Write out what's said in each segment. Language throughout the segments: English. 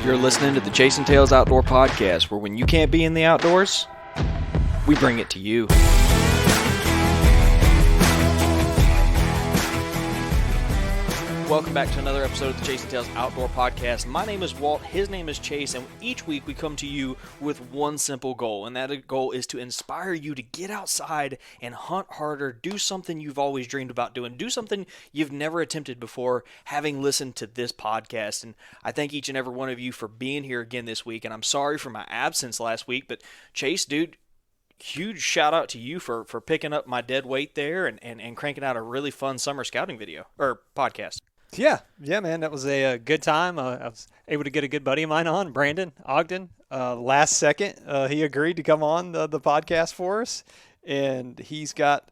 You're listening to the Chasing Tails Outdoor Podcast, where when you can't be in the outdoors, we bring it to you. Welcome back to another episode of the Chasing Tails Outdoor Podcast. My name is Walt, his name is Chase, and each week we come to you with one simple goal, and that goal is to inspire you to get outside and hunt harder, do something you've always dreamed about doing, do something you've never attempted before, having listened to this podcast. And I thank each and every one of you for being here again this week, and I'm sorry for my absence last week, but Chase, dude, huge shout out to you for picking up my dead weight there and cranking out a really fun summer scouting video, or podcast. Yeah, man, that was a good time. I was able to get a good buddy of mine on, Brandon Ogden. Last second, he agreed to come on the podcast for us, and he's got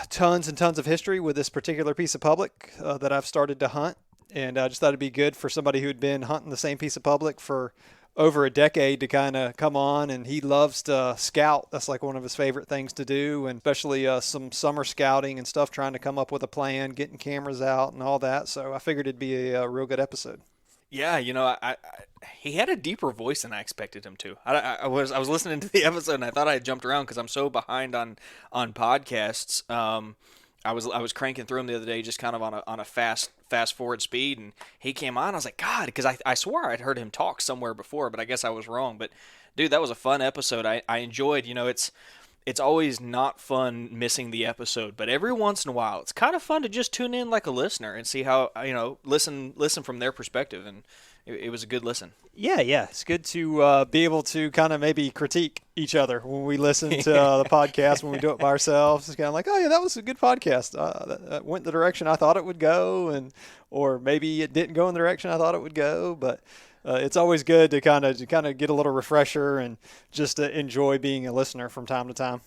tons and tons of history with this particular piece of public that I've started to hunt, and I just thought it'd be good for somebody who'd been hunting the same piece of public for over a decade to kind of come on. And he loves to scout. That's like one of his favorite things to do, and especially some summer scouting and stuff, trying to come up with a plan, getting cameras out and all that. So I figured it'd be a real good episode. Yeah, you know, he had a deeper voice than I expected him to. I was listening to the episode and I thought I had jumped around because I'm so behind on podcasts. I was cranking through him the other day, just kind of on a fast forward speed, and he came on. I was like, God, because I swore I'd heard him talk somewhere before, but I guess I was wrong. But dude, that was a fun episode. I enjoyed. You know, it's always not fun missing the episode, but every once in a while, it's kind of fun to just tune in like a listener and see how, you know, listen from their perspective, and it was a good listen. Yeah, it's good to be able to kind of maybe critique each other when we listen to the podcast, when we do it by ourselves. It's kind of like, oh yeah, that was a good podcast. That went the direction I thought it would go, or maybe it didn't go in the direction I thought it would go, but it's always good to kind of get a little refresher and just to enjoy being a listener from time to time.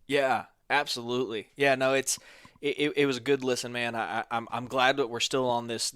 Yeah, absolutely. Yeah, no, it was a good listen, man. I'm glad that we're still on this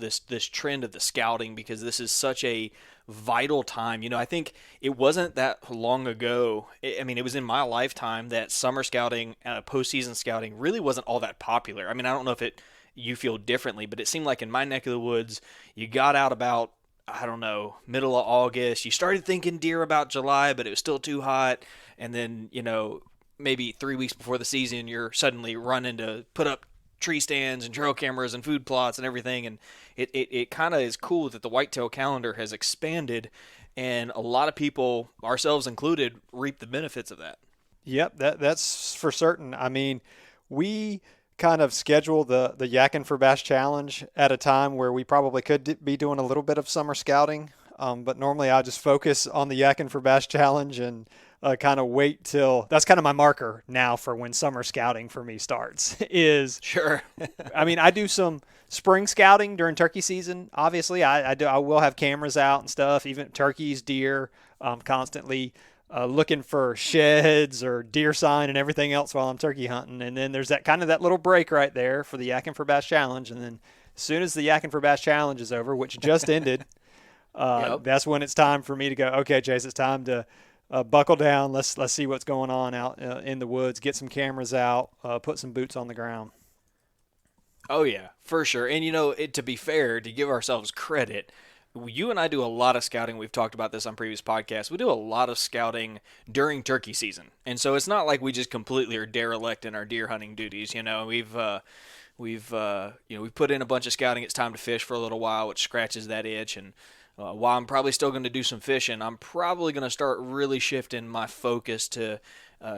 trend of the scouting, because this is such a vital time. You know, I think it wasn't that long ago. I mean, it was in my lifetime that summer scouting, postseason scouting, really wasn't all that popular. I mean, I don't know if you feel differently, but it seemed like in my neck of the woods, you got out about, I don't know, middle of August. You started thinking deer about July, but it was still too hot. And then, you know, maybe 3 weeks before the season, you're suddenly running to put up tree stands and trail cameras and food plots and everything. And it kind of is cool that the whitetail calendar has expanded, and a lot of people, ourselves included, reap the benefits of that. Yep, that's for certain. I mean, we kind of schedule the Yakkin for Bass Challenge at a time where we probably could be doing a little bit of summer scouting. But normally I just focus on the Yakkin for Bass Challenge and kind of wait till that's kind of my marker now for when summer scouting for me starts is sure. I mean, I do some spring scouting during turkey season. Obviously I will have cameras out and stuff, even turkeys, deer, constantly looking for sheds or deer sign and everything else while I'm turkey hunting. And then there's that little break right there for the Yakkin for Bass Challenge. And then as soon as the Yakkin for Bass Challenge is over, which just ended, Yep. That's when it's time for me to go, okay, Chase, it's time to buckle down. Let's see what's going on out in the woods, get some cameras out, put some boots on the ground. Oh, yeah, for sure. And, you know, to be fair, to give ourselves credit, you and I do a lot of scouting. We've talked about this on previous podcasts. We do a lot of scouting during turkey season. And so it's not like we just completely are derelict in our deer hunting duties. You know, we've put in a bunch of scouting. It's time to fish for a little while, which scratches that itch. And while I'm probably still going to do some fishing, I'm probably going to start really shifting my focus to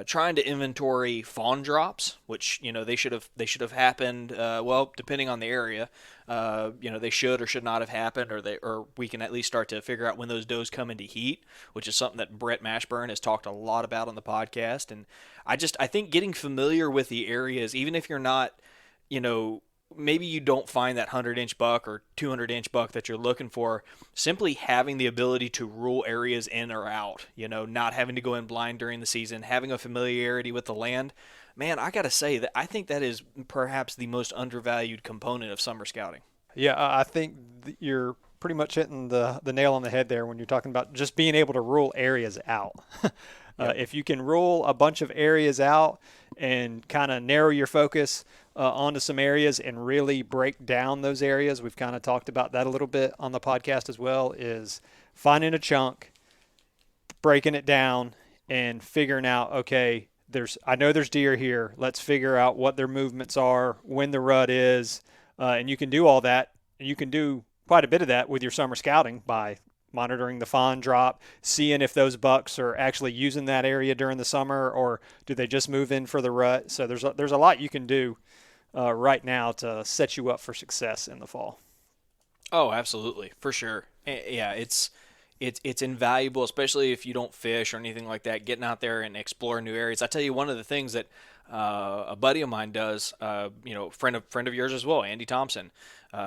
trying to inventory fawn drops, which, you know, they should have happened. Well, depending on the area, they should or should not have happened, or we can at least start to figure out when those does come into heat, which is something that Brett Mashburn has talked a lot about on the podcast. And I think getting familiar with the areas, even if you're not, you know, maybe you don't find that 100-inch buck or 200-inch buck that you're looking for, simply having the ability to rule areas in or out, you know, not having to go in blind during the season, having a familiarity with the land. Man, I got to say that I think that is perhaps the most undervalued component of summer scouting. Yeah, I think you're pretty much hitting the nail on the head there when you're talking about just being able to rule areas out. If you can rule a bunch of areas out and kind of narrow your focus onto some areas and really break down those areas, we've kind of talked about that a little bit on the podcast as well, is finding a chunk, breaking it down, and figuring out, okay, I know there's deer here. Let's figure out what their movements are, when the rut is, and you can do all that. You can do quite a bit of that with your summer scouting by monitoring the fawn drop, seeing if those bucks are actually using that area during the summer, or do they just move in for the rut. So there's a lot you can do right now to set you up for success in the fall. Oh, absolutely, for sure. Yeah, it's invaluable, especially if you don't fish or anything like that. Getting out there and exploring new areas. I tell you, one of the things that a buddy of mine does, friend of yours as well, Andy Thompson.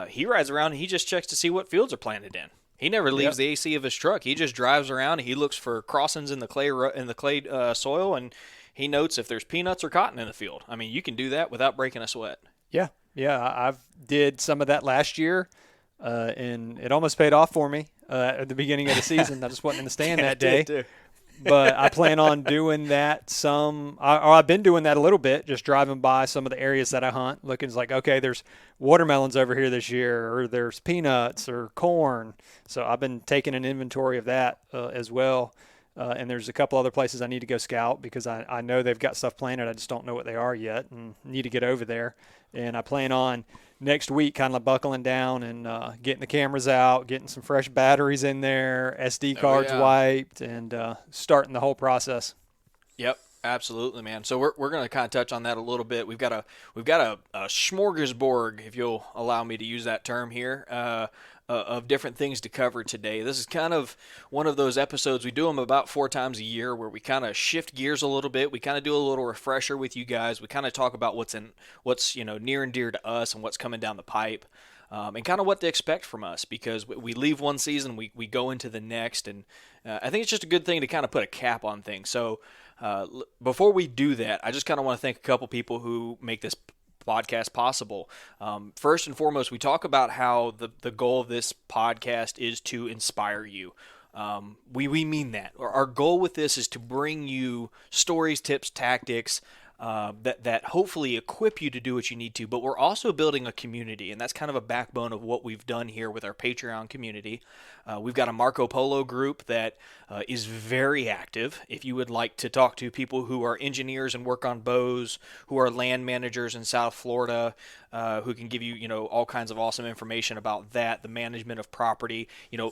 He rides around and he just checks to see what fields are planted in. He never leaves Yep. the AC of his truck. He just drives around and he looks for crossings in the clay soil, and he notes if there's peanuts or cotton in the field. I mean, you can do that without breaking a sweat. Yeah, yeah. I've did some of that last year, and it almost paid off for me at the beginning of the season. I just wasn't in the stand Yeah, that it did day. too. But I plan on doing that I've been doing that a little bit, just driving by some of the areas that I hunt, looking like, okay, there's watermelons over here this year, or there's peanuts or corn. So I've been taking an inventory of that as well. And there's a couple other places I need to go scout because I know they've got stuff planted. I just don't know what they are yet and need to get over there. And I plan on next week kind of buckling down and getting the cameras out, getting some fresh batteries in there, SD cards Yeah. wiped, and starting the whole process. Yep, absolutely, man. So we're going to kind of touch on that a little bit. We've got a smorgasbord, if you'll allow me to use that term here, of different things to cover today. This is kind of one of those episodes. We do them about 4 times a year, where we kind of shift gears a little bit. We kind of do a little refresher with you guys. We kind of talk about what's near and dear to us and what's coming down the pipe. And kind of what to expect from us, because we leave one season, we go into the next, and I think it's just a good thing to kind of put a cap on things. So before we do that, I just kind of want to thank a couple people who make this podcast possible. First and foremost, we talk about how the goal of this podcast is to inspire you. We mean that. Our goal with this is to bring you stories, tips, tactics, that hopefully equip you to do what you need to. But we're also building a community, and that's kind of a backbone of what we've done here with our Patreon community. We've got a Marco Polo group that is very active. If you would like to talk to people who are engineers and work on bows, who are land managers in South Florida, who can give you, all kinds of awesome information about that, the management of property.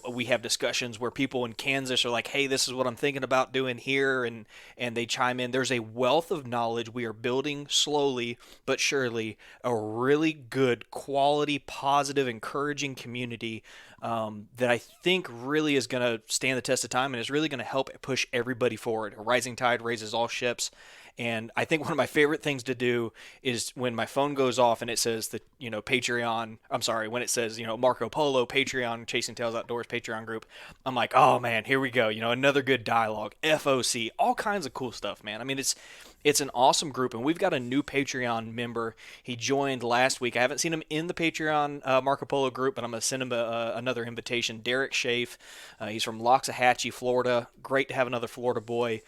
We have discussions where people in Kansas are like, hey, this is what I'm thinking about doing here, and they chime in. There's a wealth of knowledge. We are building slowly but surely a really good, quality, positive, encouraging community that I think really is going to stand the test of time and is really going to help push everybody forward. A rising tide raises all ships. And I think one of my favorite things to do is when my phone goes off and it says that, Patreon, I'm sorry, when it says, Marco Polo, Patreon, Chasing Tails Outdoors, Patreon group, I'm like, oh man, here we go. Another good dialogue, FOC, all kinds of cool stuff, man. I mean, it's an awesome group, and we've got a new Patreon member. He joined last week. I haven't seen him in the Patreon Marco Polo group, but I'm going to send him another invitation. Derek Schaaf. He's from Loxahatchee, Florida. Great to have another Florida boy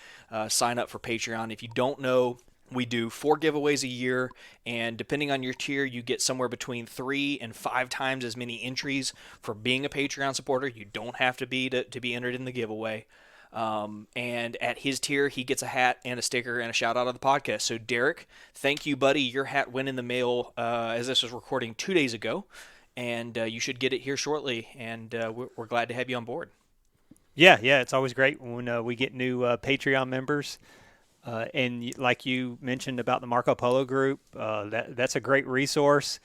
sign up for Patreon. If you don't know, we do 4 giveaways a year, and depending on your tier, you get somewhere between 3 and 5 times as many entries for being a Patreon supporter. You don't have to be to be entered in the giveaway. And at his tier, he gets a hat and a sticker and a shout out on the podcast. So Derek, thank you, buddy. Your hat went in the mail as this was recording 2 days ago, and you should get it here shortly. And we're glad to have you on board. Yeah, it's always great when we get new Patreon members. And like you mentioned about the Marco Polo group, that's a great resource.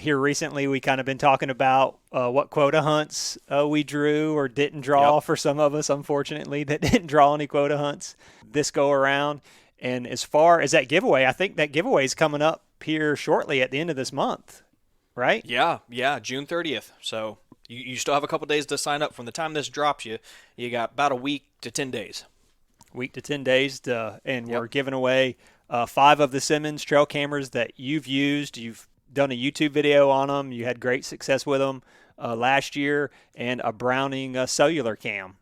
Here recently, we kind of been talking about what quota hunts we drew or didn't draw. Yep. For some of us, unfortunately, that didn't draw any quota hunts this go around. And as far as that giveaway, I think that giveaway is coming up here shortly at the end of this month, right? Yeah, June 30th. So you still have a couple days to sign up. From the time this drops, you got about a week to 10 days. Week to 10 days, and Yep. we're giving away 5 of the Simmons trail cameras that you've used. You've done a YouTube video on them. You had great success with them last year, and a Browning cellular cam.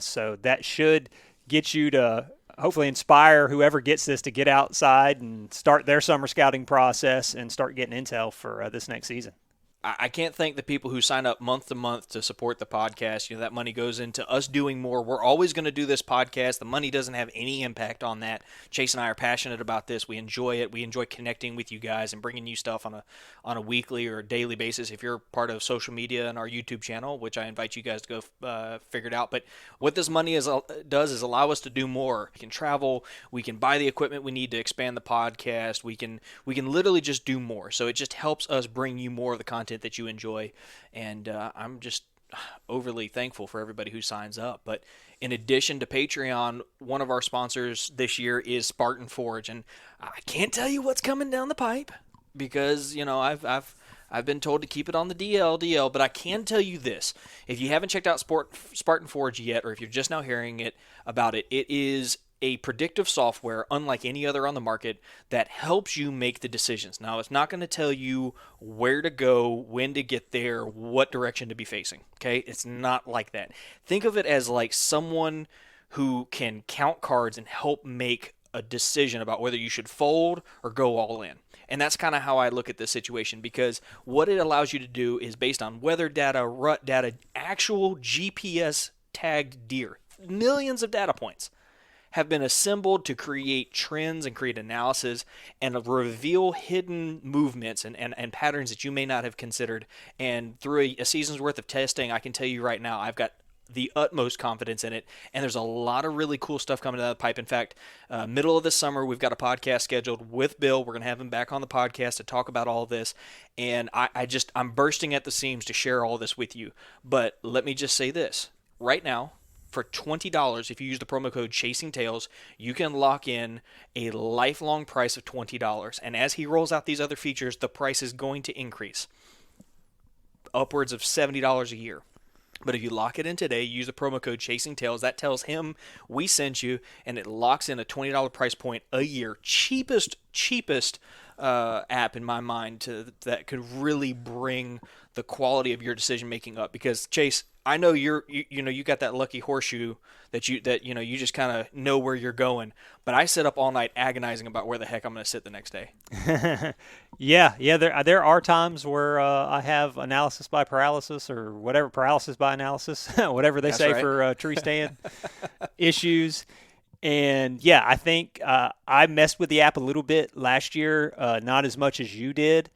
So that should get you to hopefully inspire whoever gets this to get outside and start their summer scouting process and start getting intel for this next season. I can't thank the people who sign up month to month to support the podcast. That money goes into us doing more. We're always going to do this podcast. The money doesn't have any impact on that. Chase and I are passionate about this. We enjoy it. We enjoy connecting with you guys and bringing you stuff on a weekly or daily basis. If you're part of social media and our YouTube channel, which I invite you guys to go figure it out. But what this money does is allow us to do more. We can travel. We can buy the equipment we need to expand the podcast. We can literally just do more. So it just helps us bring you more of the content that you enjoy, and I'm just overly thankful for everybody who signs up. But in addition to Patreon, one of our sponsors this year is Spartan Forge, and I can't tell you what's coming down the pipe because I've been told to keep it on the DL, but I can tell you this: if you haven't checked out Spartan Forge yet, or if you're just now hearing about it, it is a predictive software unlike any other on the market that helps you make the decisions. Now, it's not going to tell you where to go, when to get there, what direction to be facing. Okay? It's not like that. Think of it as like someone who can count cards and help make a decision about whether you should fold or go all in. And that's kind of how I look at this situation, because what it allows you to do is based on weather data, rut data, actual GPS tagged deer, millions of data points have been assembled to create trends and create analysis and reveal hidden movements and patterns that you may not have considered. And through a season's worth of testing, I can tell you right now, I've got the utmost confidence in it. And there's a lot of really cool stuff coming down the pipe. In fact, middle of the summer, we've got a podcast scheduled with Bill. We're going to have him back on the podcast to talk about all this. And I'm bursting at the seams to share all this with you. But let me just say this right now. For $20, if you use the promo code Chasing Tails, you can lock in a lifelong price of $20. And as he rolls out these other features, the price is going to increase upwards of $70 a year. But if you lock it in today, use the promo code Chasing Tails, that tells him we sent you, and it locks in a $20 price point a year. Cheapest app in my mind that could really bring the quality of your decision making up. Because Chase, I know you got that lucky horseshoe that you just kind of know where you're going, but I sit up all night agonizing about where the heck I'm going to sit the next day. Yeah. There are times where I have analysis by paralysis, or whatever, paralysis by analysis, whatever they say for tree stand issues. And yeah, I think I messed with the app a little bit last year, not as much as you did,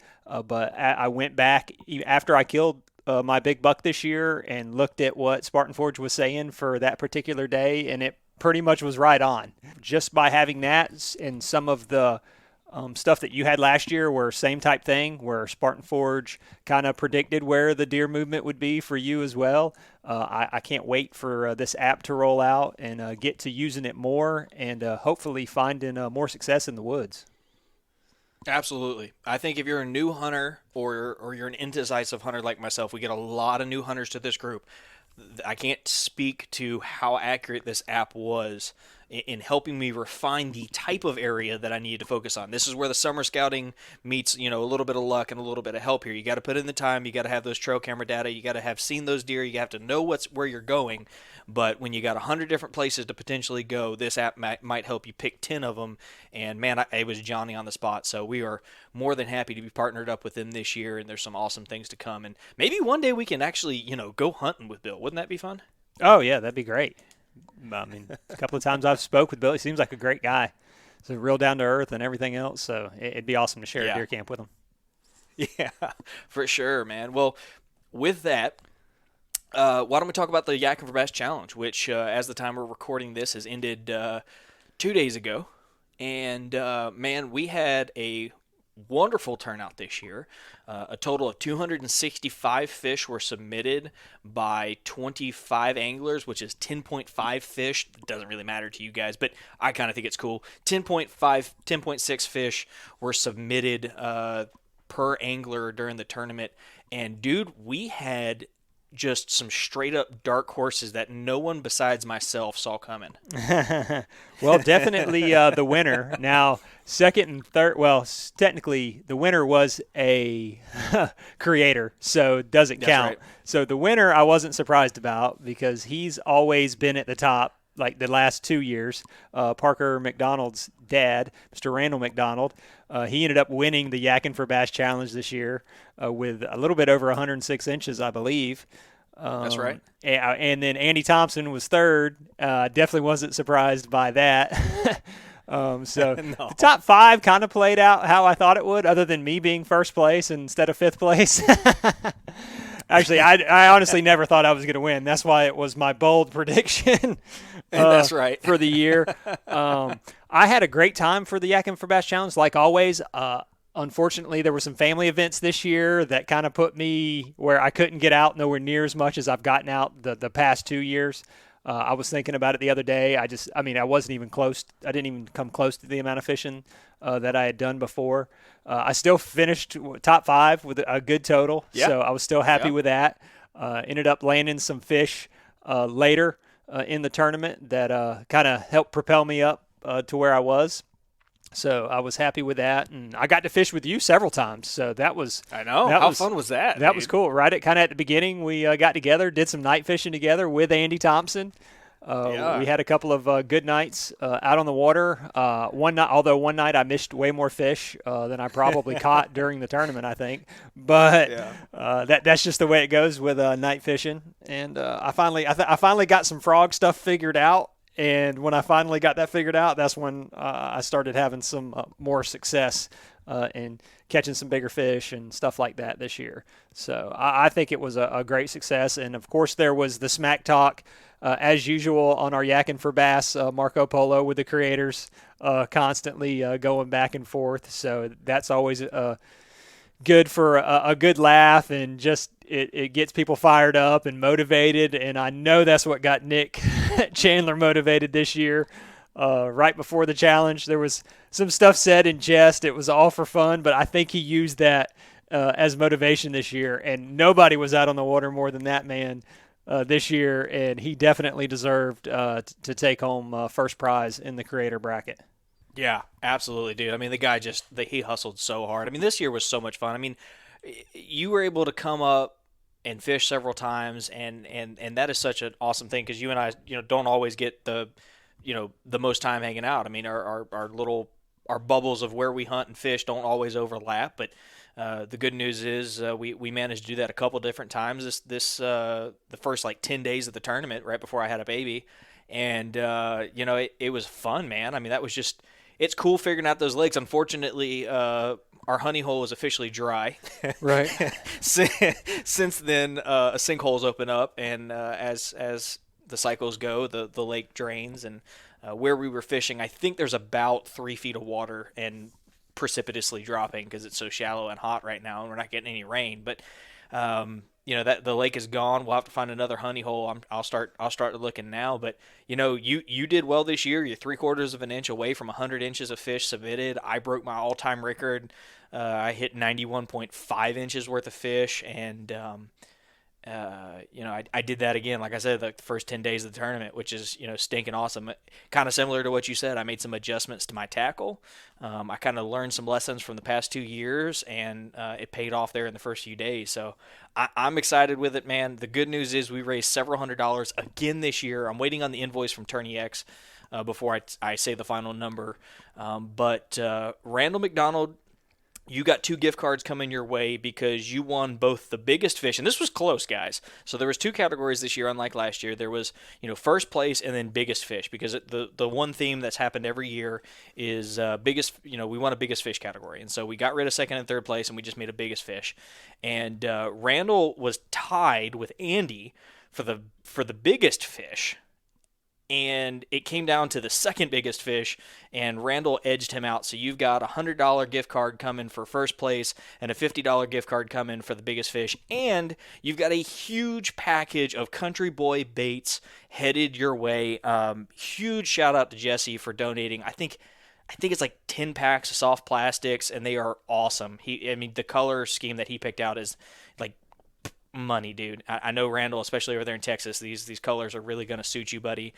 but I went back after I killed my big buck this year and looked at what Spartan Forge was saying for that particular day, and it pretty much was right on. Just by having that and some of the stuff that you had last year were same type thing, where Spartan Forge kind of predicted where the deer movement would be for you as well. I can't wait for this app to roll out and get to using it more, and hopefully finding more success in the woods. Absolutely. I think if you're a new hunter or you're an indecisive hunter like myself, we get a lot of new hunters to this group. I can't speak to how accurate this app was in helping me refine the type of area that I needed to focus on. This is where the summer scouting meets, a little bit of luck and a little bit of help here. You got to put in the time. You got to have those trail camera data. You got to have seen those deer. You have to know where you're going. But when you got 100 different places to potentially go, this app might help you pick 10 of them. And man, it was Johnny on the spot. So we are more than happy to be partnered up with them this year. And there's some awesome things to come. And maybe one day we can actually, go hunting with Bill. Wouldn't that be fun? Oh yeah, that'd be great. I mean, a couple of times I've spoke with Bill. He seems like a great guy. He's real down to earth and everything else. So it'd be awesome to share a deer camp with him. Yeah, for sure, man. Well, with that, why don't we talk about the Yakkin for Bass Challenge, which, as the time we're recording this, has ended 2 days ago. And, man, we had a wonderful turnout this year. A total of 265 fish were submitted by 25 anglers, which is 10.5 fish. It doesn't really matter to you guys, but I kind of think it's cool. 10.6 fish were submitted per angler during the tournament. And, dude, we had just some straight up dark horses that no one besides myself saw coming. Well, definitely the winner. Now, second and third, well, technically the winner was a creator, so it doesn't count. Right. So the winner I wasn't surprised about, because he's always been at the top like the last 2 years. Parker McDonald's dad, Mr. Randall McDonald. He ended up winning the Yakkin for Bass Challenge this year with a little bit over 106 inches, I believe. That's right. And then Andy Thompson was third. Definitely wasn't surprised by that. So No. the top 5 kind of played out how I thought it would, other than me being first place instead of 5th place. Actually, I honestly never thought I was going to win. That's why it was my bold prediction. That's right. For the year. I had a great time for the Yakkin for Bass Challenge, like always. Unfortunately, there were some family events this year that kind of put me where I couldn't get out nowhere near as much as I've gotten out the past 2 years. I was thinking about it the other day. I wasn't even close. I didn't even come close to the amount of fishing that I had done before. I still finished top 5 with a good total, so I was still happy with that. Ended up landing some fish later in the tournament that kind of helped propel me up to where I was. So I was happy with that, and I got to fish with you several times. So that was How fun was that? That was cool. Right at the beginning, we got together, did some night fishing together with Andy Thompson. We had a couple of good nights out on the water. One night I missed way more fish than I probably caught during the tournament, I think. But that's just the way it goes with night fishing. And I finally got some frog stuff figured out. And when I finally got that figured out, that's when I started having some more success in catching some bigger fish and stuff like that this year. So I think it was a great success. And, of course, there was the smack talk, as usual, on our Yakkin for Bass Marco Polo with the creators constantly going back and forth. So that's always good for a good laugh, and just it gets people fired up and motivated. And I know that's what got Nick Chandler motivated this year. Right before the challenge, there was some stuff said in jest. It was all for fun, but I think he used that as motivation this year. And nobody was out on the water more than that man this year, and he definitely deserved to take home first prize in the creator bracket. Yeah, absolutely, dude. I mean, the guy he hustled so hard. I mean, this year was so much fun. I mean, you were able to come up and fish several times, and that is such an awesome thing, because you and I, don't always get the most time hanging out. I mean, our bubbles of where we hunt and fish don't always overlap, but the good news is we managed to do that a couple different times the first 10 days of the tournament right before I had a baby, and it was fun, man. I mean, that was just. It's cool figuring out those lakes. Unfortunately, our honey hole is officially dry. Right. Since then, a sinkhole's open up, and as the cycles go, the lake drains. And where we were fishing, I think there's about 3 feet of water and precipitously dropping because it's so shallow and hot right now, and we're not getting any rain. But that the lake is gone. We'll have to find another honey hole. I'll start looking now. But you did well this year. You're 3/4 of an inch away from 100 inches of fish submitted. I broke my all-time record. I hit 91.5 inches worth of fish, and I did that again, like I said, the first 10 days of the tournament, which is, stinking awesome. Kind of similar to what you said. I made some adjustments to my tackle. I kind of learned some lessons from the past 2 years, and it paid off there in the first few days. So I'm excited with it, man. The good news is we raised several $100s again this year. I'm waiting on the invoice from Tourney X before I say the final number. But Randall McDonald, you got 2 gift cards coming your way because you won both the biggest fish, and this was close, guys. So there was 2 categories this year, unlike last year. There was, first place and then biggest fish, because the one theme that's happened every year is biggest. We want a biggest fish category, and so we got rid of second and third place, and we just made a biggest fish. And Randall was tied with Andy for the biggest fish. And it came down to the second biggest fish, and Randall edged him out. So you've got a $100 gift card coming for first place and a $50 gift card coming for the biggest fish. And you've got a huge package of Country Boy baits headed your way. Huge shout out to Jesse for donating. I think it's 10 packs of soft plastics, and they are awesome. The color scheme that he picked out is money, dude. I know, Randall, especially over there in Texas, these colors are really going to suit you, buddy.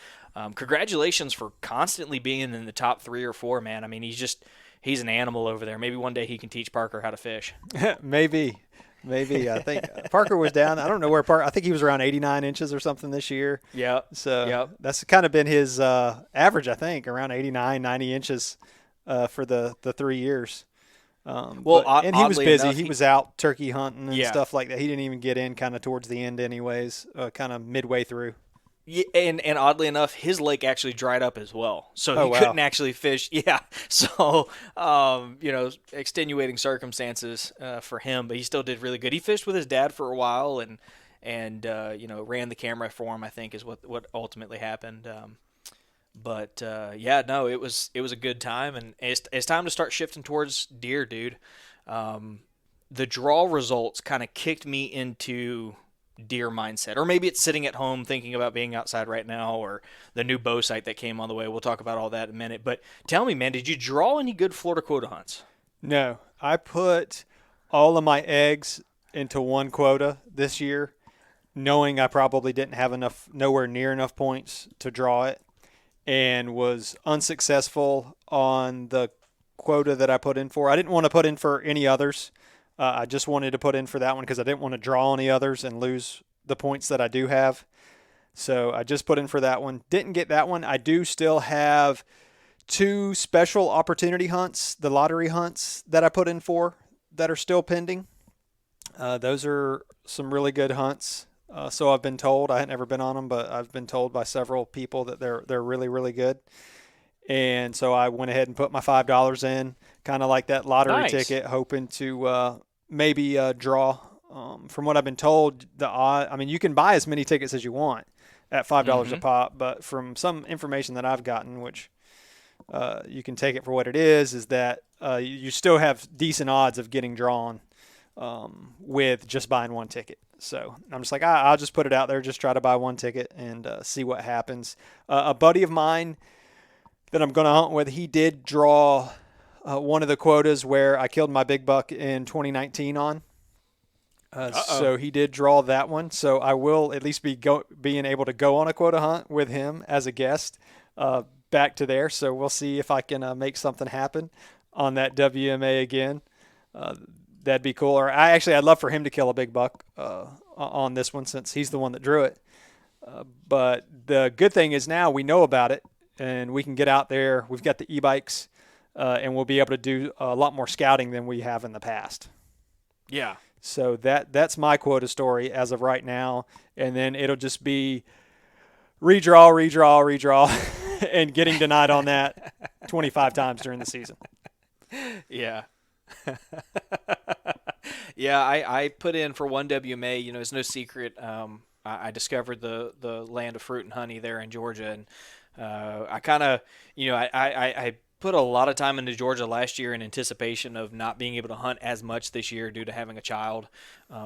Congratulations for constantly being in the top 3 or 4, man. I mean, he's an animal over there. Maybe one day he can teach Parker how to fish. Maybe. I think Parker was down. I don't know where Parker. I think he was around 89 inches or something this year. Yeah. So that's kind of been his average, I think, around 89, 90 inches for the 3 years. Well, And he was oddly busy. enough, He was out turkey hunting and yeah. stuff like that. He didn't even get in kind of towards the end, anyways. Kind of midway through. Yeah, and oddly enough, his lake actually dried up as well, so Oh he wow. couldn't actually fish. Yeah, so extenuating circumstances for him, but he still did really good. He fished with his dad for a while, and ran the camera for him. I think is what ultimately happened. But yeah, no, it was a good time, and it's time to start shifting towards deer, dude. The draw results kind of kicked me into deer mindset, or maybe it's sitting at home thinking about being outside right now, or the new bow site that came on the way. We'll talk about all that in a minute. But tell me, man, did you draw any good Florida quota hunts? No, I put all of my eggs into one quota this year, knowing I probably didn't have enough, nowhere near enough points to draw it, and was unsuccessful on the quota that I put in for. I didn't want to put in for any others. I just wanted to put in for that one because I didn't want to draw any others and lose the points that I do have. So I just put in for that one. Didn't get that one. I do still have 2 special opportunity hunts, the lottery hunts that I put in for that are still pending. Those are some really good hunts. So I've been told. I had never been on them, but I've been told by several people that they're really, really good. And so I went ahead and put my $5 in, kind of like that lottery Nice. ticket, hoping to maybe draw. From what I've been told, the odd. I mean, you can buy as many tickets as you want at $5 a Mm-hmm. pop, but from some information that I've gotten, which you can take it for what it is that you still have decent odds of getting drawn with just buying one ticket. So I'm just like, I'll just put it out there, just try to buy one ticket and see what happens. A buddy of mine that I'm going to hunt with, he did draw one of the quotas where I killed my big buck in 2019 on. Uh-oh. So he did draw that one. So I will at least being able to go on a quota hunt with him as a guest back to there. So we'll see if I can make something happen on that WMA again. That'd be cool. Or I'd love for him to kill a big buck on this one since he's the one that drew it. But the good thing is now we know about it and we can get out there. We've got the e-bikes and we'll be able to do a lot more scouting than we have in the past. Yeah. So that's my quota story as of right now. And then it'll just be redraw, and getting denied on that 25 times during the season. Yeah. Yeah, I put in for one WMA. It's no secret. I discovered the land of fruit and honey there in Georgia, and I kind of, I put a lot of time into Georgia last year in anticipation of not being able to hunt as much this year due to having a child.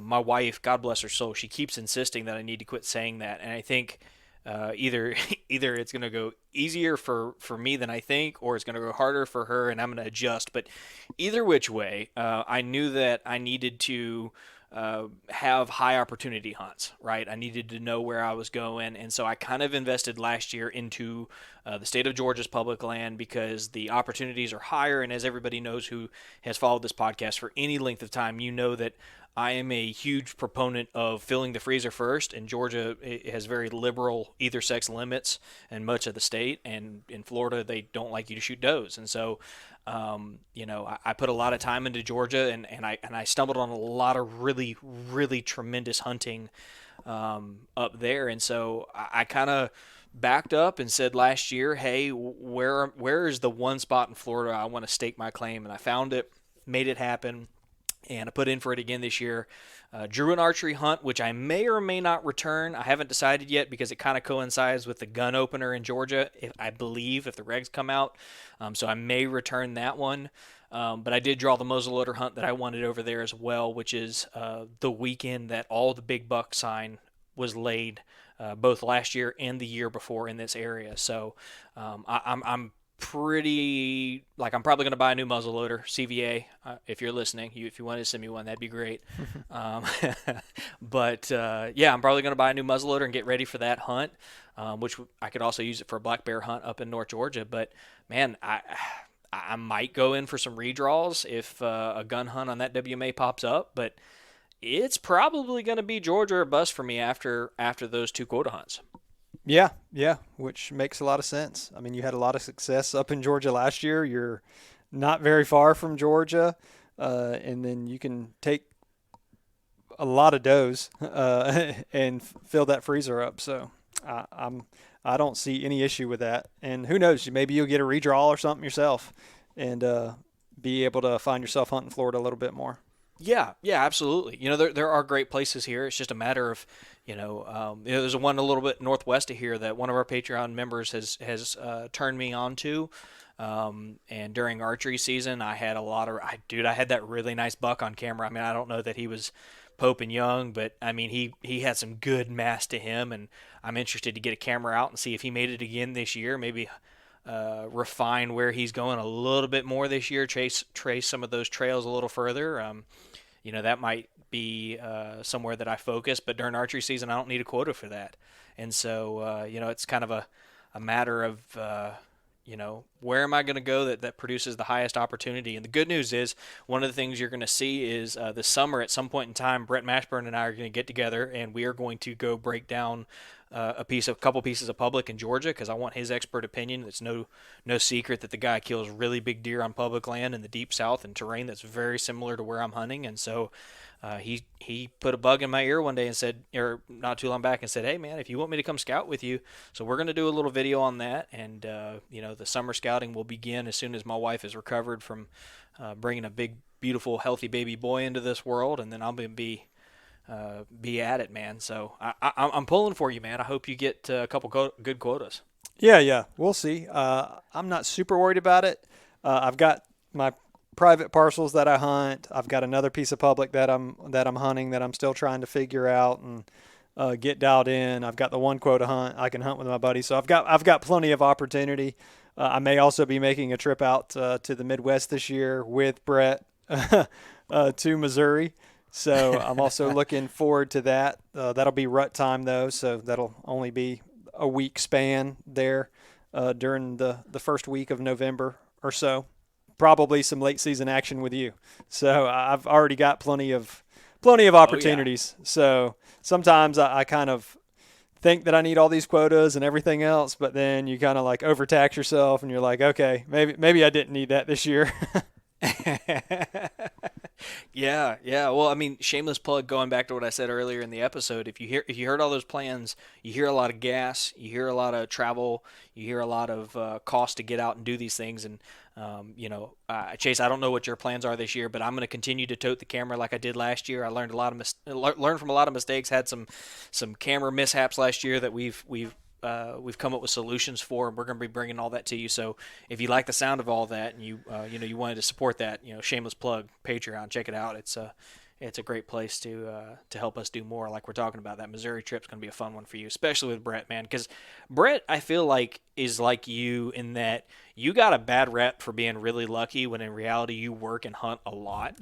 My wife, God bless her soul, she keeps insisting that I need to quit saying that, and I think either either it's going to go easier for me than I think, or it's going to go harder for her, and I'm going to adjust. But either which way, I knew that I needed to have high opportunity hunts, right? I needed to know where I was going, and so I kind of invested last year into the state of Georgia's public land because the opportunities are higher. And as everybody knows who has followed this podcast for any length of time, you know that I am a huge proponent of filling the freezer first, and Georgia has very liberal either sex limits in much of the state, and in Florida they don't like you to shoot does, and so I put a lot of time into Georgia, and I stumbled on a lot of really, really tremendous hunting up there, and so I kind of backed up and said last year, hey, where is the one spot in Florida I want to stake my claim, and I found it, made it happen. And I put in for it again this year. Drew an archery hunt, which I may or may not return. I haven't decided yet because it kind of coincides with the gun opener in Georgia, I believe, if the regs come out. So I may return that one. But I did draw the muzzleloader hunt that I wanted over there as well, which is the weekend that all the big buck sign was laid, both last year and the year before in this area. So I'm pretty, like, I'm probably going to buy a new muzzleloader, CVA. If you're listening, if you want to send me one, that'd be great. um, but yeah, I'm probably going to buy a new muzzleloader and get ready for that hunt, which I could also use it for a black bear hunt up in North Georgia. But man, I might go in for some redraws if a gun hunt on that WMA pops up, but it's probably going to be Georgia or bust for me after those 2 quota hunts. Yeah, which makes a lot of sense. I mean, you had a lot of success up in Georgia last year. You're not very far from Georgia, and then you can take a lot of doughs and fill that freezer up. So I don't see any issue with that. And who knows? Maybe you'll get a redraw or something yourself, and be able to find yourself hunting Florida a little bit more. Yeah, yeah, absolutely. There are great places here. It's just a matter of, there's one a little bit northwest of here that one of our Patreon members has turned me on to. And during archery season, I had I had that really nice buck on camera. I mean, I don't know that he was Pope and Young, but I mean, he had some good mass to him, and I'm interested to get a camera out and see if he made it again this year. Maybe refine where he's going a little bit more this year, trace some of those trails a little further. That might be somewhere that I focus, but during archery season, I don't need a quota for that. And so, it's kind of a matter of, where am I going to go that produces the highest opportunity? And the good news is one of the things you're going to see is this summer at some point in time, Brett Mashburn and I are going to get together and we are going to go break down a couple pieces of public in Georgia because I want his expert opinion. It's no secret that the guy kills really big deer on public land in the deep south and terrain that's very similar to where I'm hunting. And so he put a bug in my ear one day and said, or not too long back, and said, "Hey man, if you want me to come scout with you," so we're going to do a little video on that. And the summer scouting will begin as soon as my wife is recovered from bringing a big, beautiful, healthy baby boy into this world, and then I'll be at it, man. So I'm pulling for you, man. I hope you get a couple good quotas. Yeah, we'll see. I'm not super worried about it. I've got my private parcels that I hunt. I've got another piece of public that I'm hunting that I'm still trying to figure out and get dialed in. I've got the one quota hunt I can hunt with my buddies, so I've got plenty of opportunity. I may also be making a trip out to the Midwest this year with Brett to Missouri. So I'm also looking forward to that. That'll be rut time though, so that'll only be a week span there during the first week of November or so. Probably some late season action with you. So I've already got plenty of opportunities. Oh, yeah. So sometimes I kind of think that I need all these quotas and everything else, but then you kind of like overtax yourself and you're like, okay, maybe I didn't need that this year. Yeah. Well, I mean, shameless plug going back to what I said earlier in the episode. If you heard all those plans, you hear a lot of gas, you hear a lot of travel, you hear a lot of cost to get out and do these things. And Chase, I don't know what your plans are this year, but I'm going to continue to tote the camera like I did last year. I learned learned from a lot of mistakes. Had some camera mishaps last year that we've come up with solutions for, and we're going to be bringing all that to you. So if you like the sound of all that and you wanted to support that, shameless plug, Patreon, check it out. It's a great place to help us do more. Like we're talking about, that Missouri trip's going to be a fun one for you, especially with Brett, man. Because Brett, I feel like, is like you in that you got a bad rep for being really lucky when in reality you work and hunt a lot.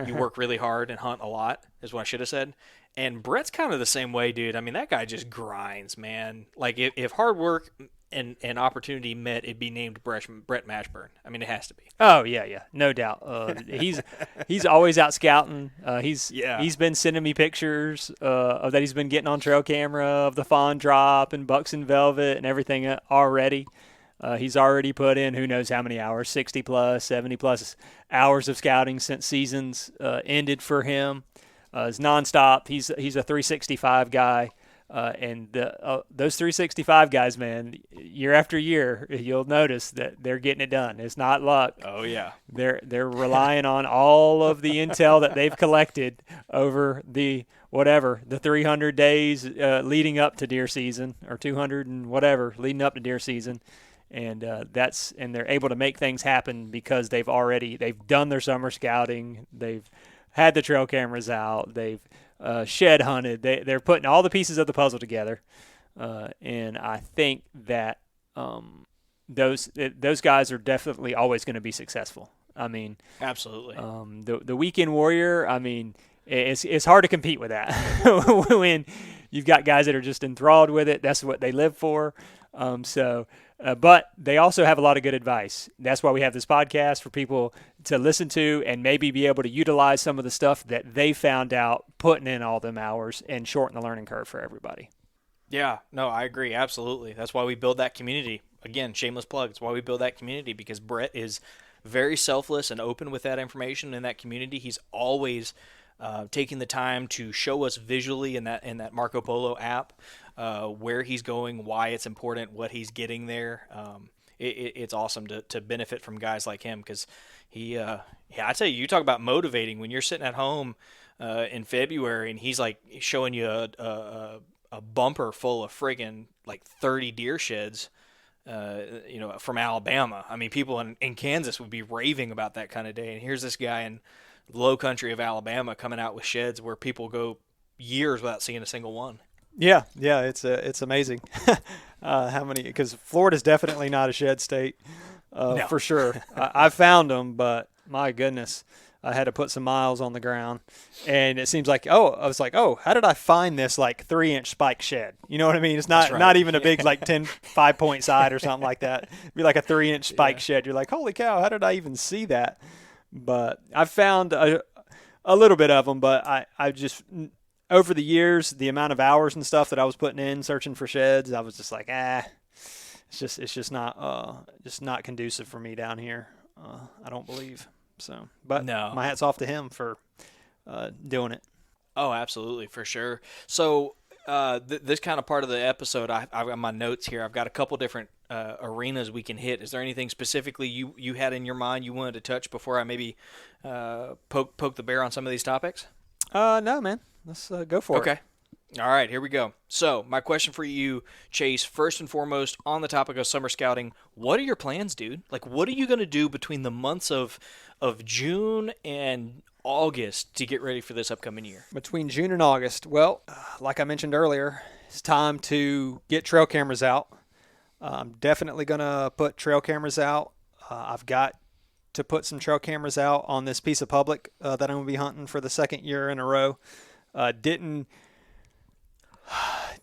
You work really hard and hunt a lot is what I should have said. And Brett's kind of the same way, dude. I mean, that guy just grinds, man. Like, if hard work and opportunity met, it'd be named Brett Mashburn. I mean, it has to be. Oh, yeah. No doubt. He's always out scouting. He's been sending me pictures of that he's been getting on trail camera of the fawn drop and bucks and velvet and everything already. He's already put in who knows how many hours, 60 plus, 70 plus hours of scouting since seasons ended for him. It's nonstop. He's a 365 guy, and those 365 guys, man, year after year, you'll notice that they're getting it done. It's not luck. Oh yeah, they're relying on all of the intel that they've collected over the 300 days leading up to deer season, or 200 and whatever leading up to deer season. And they're able to make things happen because they've done their summer scouting. They've had the trail cameras out. They've shed hunted. They're putting all the pieces of the puzzle together, and I think that those guys are definitely always going to be successful. I mean, absolutely. The weekend warrior. I mean, it's hard to compete with that when you've got guys that are just enthralled with it. That's what they live for. But they also have a lot of good advice. That's why we have this podcast for people to listen to and maybe be able to utilize some of the stuff that they found out putting in all them hours and shorten the learning curve for everybody. Yeah, no, I agree. Absolutely. That's why we build that community. Again, shameless plug. It's why we build that community, because Brett is very selfless and open with that information in that community. He's always taking the time to show us visually in that Marco Polo app where he's going, why it's important, what he's getting there. It's awesome to benefit from guys like him because I tell you, you talk about motivating when you're sitting at home in February and he's like showing you a bumper full of friggin' like 30 deer sheds. From Alabama. I mean, people in Kansas would be raving about that kind of day. And here's this guy in the low country of Alabama coming out with sheds where people go years without seeing a single one. Yeah, it's amazing how many, because Florida's definitely not a shed state No. for sure. I found them, but my goodness, I had to put some miles on the ground, and it seems like, I was like, how did I find this like 3-inch spike shed? You know what I mean? It's That's right. not even a big like 5-point side or something like that. It'd be like a 3-inch spike shed. You're like, holy cow, how did I even see that? But I found a little bit of them, but I just, over the years, the amount of hours and stuff that I was putting in searching for sheds, I was just like, it's just not conducive for me down here. I don't believe. So, but No. my hat's off to him for doing it. Oh, absolutely, for sure. So this kind of part of the episode, I've got my notes here. I've got a couple different arenas we can hit. Is there anything specifically you had in your mind you wanted to touch before I maybe poke the bear on some of these topics? No, man. Let's go for it. Okay. All right, here we go. So my question for you, Chase, first and foremost, on the topic of summer scouting, what are your plans, dude? Like, what are you going to do between the months of June and August to get ready for this upcoming year? Between June and August, well, like I mentioned earlier, it's time to get trail cameras out. I'm definitely going to put trail cameras out. I've got to put some trail cameras out on this piece of public that I'm going to be hunting for the second year in a row.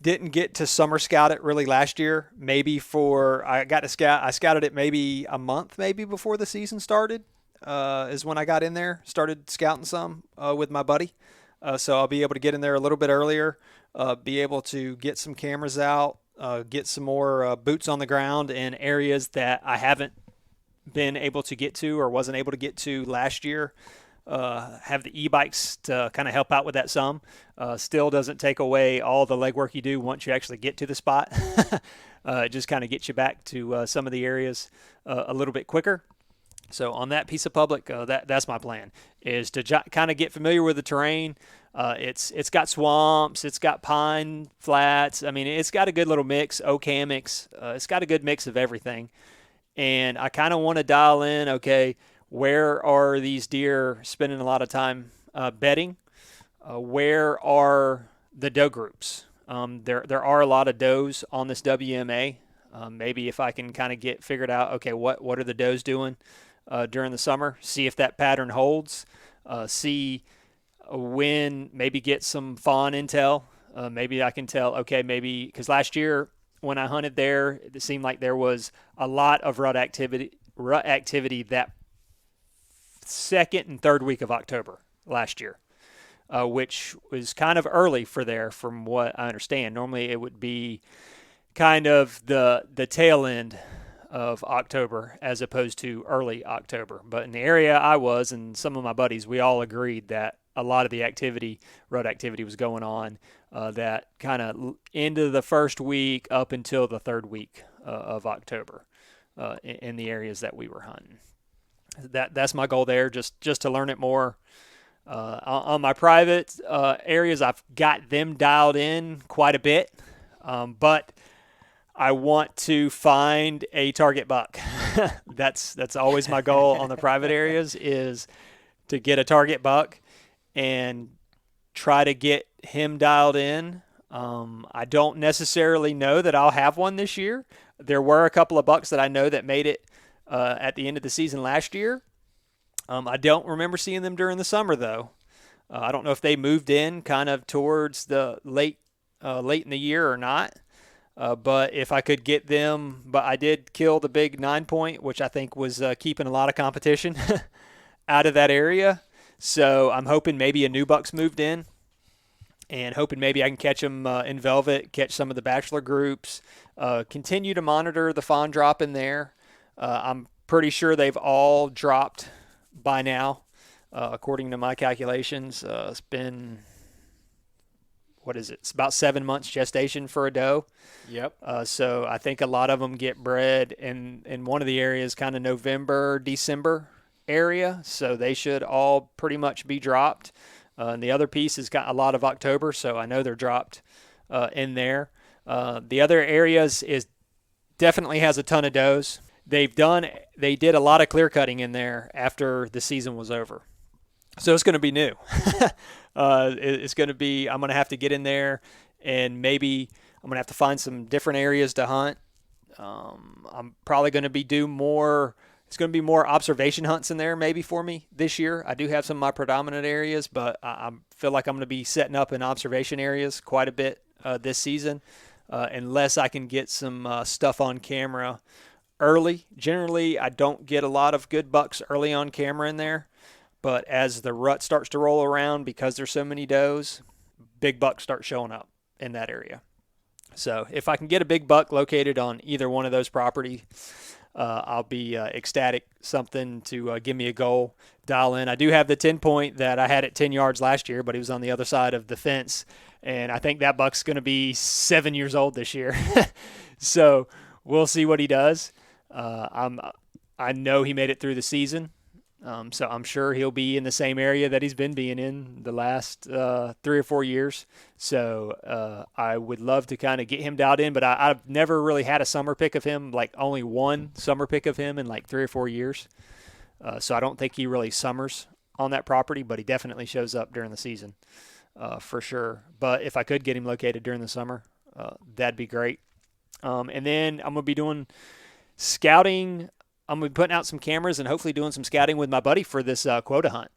Didn't get to summer scout it really last year. I scouted it maybe a month before the season started. Is when I got in there, started scouting some with my buddy. So I'll be able to get in there a little bit earlier, be able to get some cameras out, get some more boots on the ground in areas that I haven't been able to get to or wasn't able to get to last year. Have the e-bikes to kind of help out with that some. Still doesn't take away all the legwork you do once you actually get to the spot. It just kind of gets you back to some of the areas a little bit quicker. So on that piece of public, that's my plan, is to kind of get familiar with the terrain. It's got swamps, it's got pine flats. I mean, it's got a good little mix, oak hammocks. It's got a good mix of everything. And I kind of want to dial in, okay, where are these deer spending a lot of time bedding? Where are the doe groups? There are a lot of does on this WMA. Maybe if I can kind of get figured out, okay, what are the does doing during the summer? See if that pattern holds. See when maybe get some fawn intel. Maybe I can tell, okay, maybe because last year when I hunted there, it seemed like there was a lot of rut activity that second and third week of October last year, which was kind of early for there from what I understand. Normally it would be kind of the tail end of October as opposed to early October. But in the area I was and some of my buddies, we all agreed that a lot of the rut activity was going on that kind of into the first week up until the third week of October in the areas that we were hunting. That's my goal there, just to learn it more. On my private areas, I've got them dialed in quite a bit, but I want to find a target buck. That's always my goal on the private areas, is to get a target buck and try to get him dialed in. I don't necessarily know that I'll have one this year. There were a couple of bucks that I know that made it at the end of the season last year. I don't remember seeing them during the summer, though. I don't know if they moved in kind of towards the late in the year or not. But if I could get them, but I did kill the big 9-point, which I think was keeping a lot of competition out of that area. So I'm hoping maybe a new buck's moved in, and hoping maybe I can catch them in velvet, catch some of the bachelor groups, continue to monitor the fawn drop in there. I'm Pretty sure they've all dropped by now, according to my calculations. It's been, what is it? It's about 7 months gestation for a doe. Yep. So I think a lot of them get bred in one of the areas, kind of November, December area. So they should all pretty much be dropped. And the other piece has got a lot of October, so I know they're dropped in there. The other areas is definitely has a ton of does. They did a lot of clear cutting in there after the season was over. So it's going to be new. It's going to be, I'm going to have to get in there and maybe I'm going to have to find some different areas to hunt. I'm probably going to it's going to be more observation hunts in there maybe for me this year. I do have some of my predominant areas, but I feel like I'm going to be setting up in observation areas quite a bit this season, unless I can get some stuff on camera early. Generally, I don't get a lot of good bucks early on camera in there, but as the rut starts to roll around, because there's so many does, big bucks start showing up in that area. So if I can get a big buck located on either one of those properties, I'll be ecstatic. Something to give me a goal, dial in. I do have the 10 point that I had at 10 yards last year, but he was on the other side of the fence, and I think that buck's going to be 7 years old this year. So we'll see what he does. I know he made it through the season, so I'm sure he'll be in the same area that he's been being in the last 3 or 4 years. So I would love to kind of get him dialed in, but I've never really had a summer pick of him, like only one summer pick of him in like 3 or 4 years. So I don't think he really summers on that property, but he definitely shows up during the season for sure. But if I could get him located during the summer, that'd be great. And then I'm going to be doing scouting. I'm going to be putting out some cameras and hopefully doing some scouting with my buddy for this quota hunt.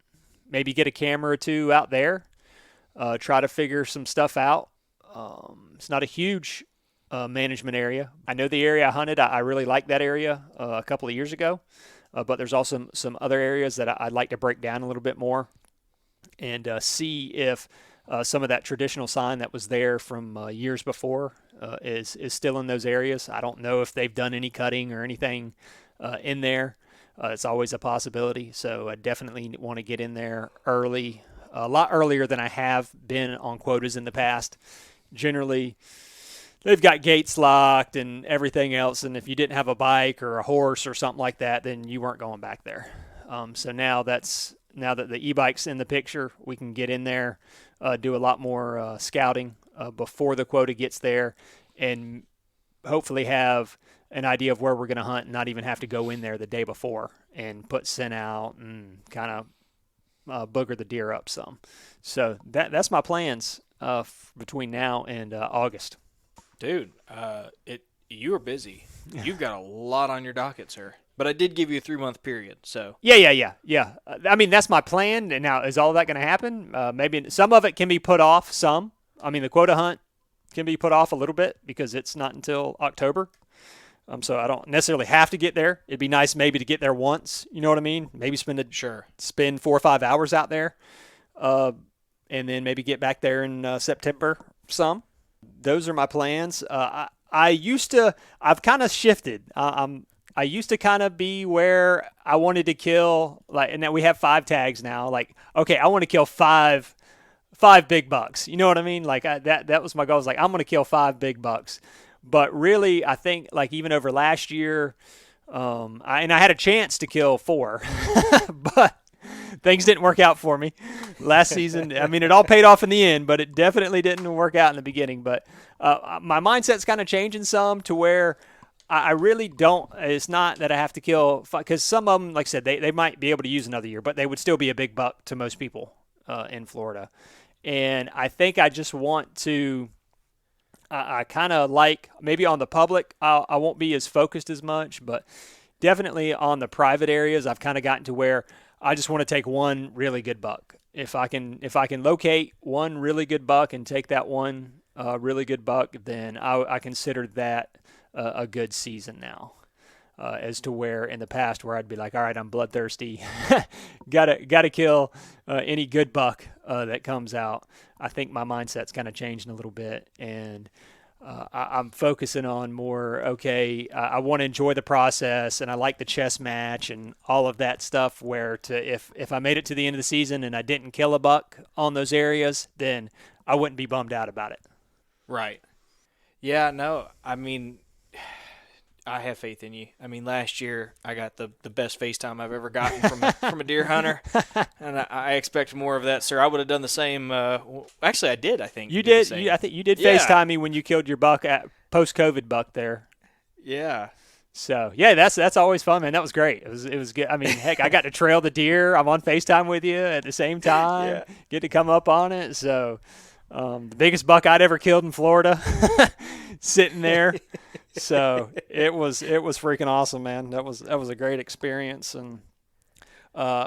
Maybe get a camera or two out there, try to figure some stuff out. It's not a huge management area. I know the area I hunted. I really liked that area a couple of years ago, but there's also some other areas that I'd like to break down a little bit more and see if some of that traditional sign that was there from years before is still in those areas. I don't know if they've done any cutting or anything in there. It's always a possibility. So I definitely want to get in there early, a lot earlier than I have been on quotas in the past. Generally, they've got gates locked and everything else. And if you didn't have a bike or a horse or something like that, then you weren't going back there. So now that the e-bike's in the picture, we can get in there, do a lot more scouting before the quota gets there, and hopefully have an idea of where we're going to hunt and not even have to go in there the day before and put scent out and kind of booger the deer up some. So that's my plans between now and August. Dude, you are busy. You've got a lot on your docket, sir. But I did give you a 3-month period, so. Yeah. I mean, that's my plan. And now, is all that going to happen? Maybe some of it can be put off. Some. I mean, the quota hunt can be put off a little bit because it's not until October. So I don't necessarily have to get there. It'd be nice maybe to get there once. You know what I mean? Maybe spend 4 or 5 hours out there, and then maybe get back there in September. Those are my plans. I've kind of shifted. I used to kind of be where I wanted to kill, like, and now we have 5 tags now. Like, okay, I want to kill five big bucks. You know what I mean? Like that was my goal. I was like, I'm going to kill 5 big bucks. But really, I think like even over last year, I had a chance to kill 4, but things didn't work out for me last season. I mean, it all paid off in the end, but it definitely didn't work out in the beginning. But my mindset's kind of changing some to where I really don't. It's not that I have to kill, because some of them, like I said, they might be able to use another year, but they would still be a big buck to most people in Florida. And I think I just want to. I kind of like, maybe on the public, I won't be as focused as much, but definitely on the private areas, I've kind of gotten to where I just want to take one really good buck. If I can locate one really good buck and take that one really good buck, then I consider that a good season now. As to where in the past where I'd be like, all right, I'm bloodthirsty, gotta kill any good buck that comes out. I think my mindset's kind of changing a little bit, and I'm focusing on more, okay, I want to enjoy the process and I like the chess match and all of that stuff where if I made it to the end of the season and I didn't kill a buck on those areas, then I wouldn't be bummed out about it. Right. Yeah, no, I mean, I have faith in you. I mean, last year I got the best FaceTime I've ever gotten from a deer hunter, and I expect more of that, sir. I would have done the same. Actually, I did. I think You do the did. same. I think you did Yeah. FaceTime me when you killed your buck at post-COVID buck there. Yeah. So yeah, that's always fun, man. That was great. It was good. I mean, heck, I got to trail the deer. I'm on FaceTime with you at the same time. Yeah. Get to come up on it. So the biggest buck I'd ever killed in Florida, sitting there. So it was freaking awesome, man. That was a great experience. And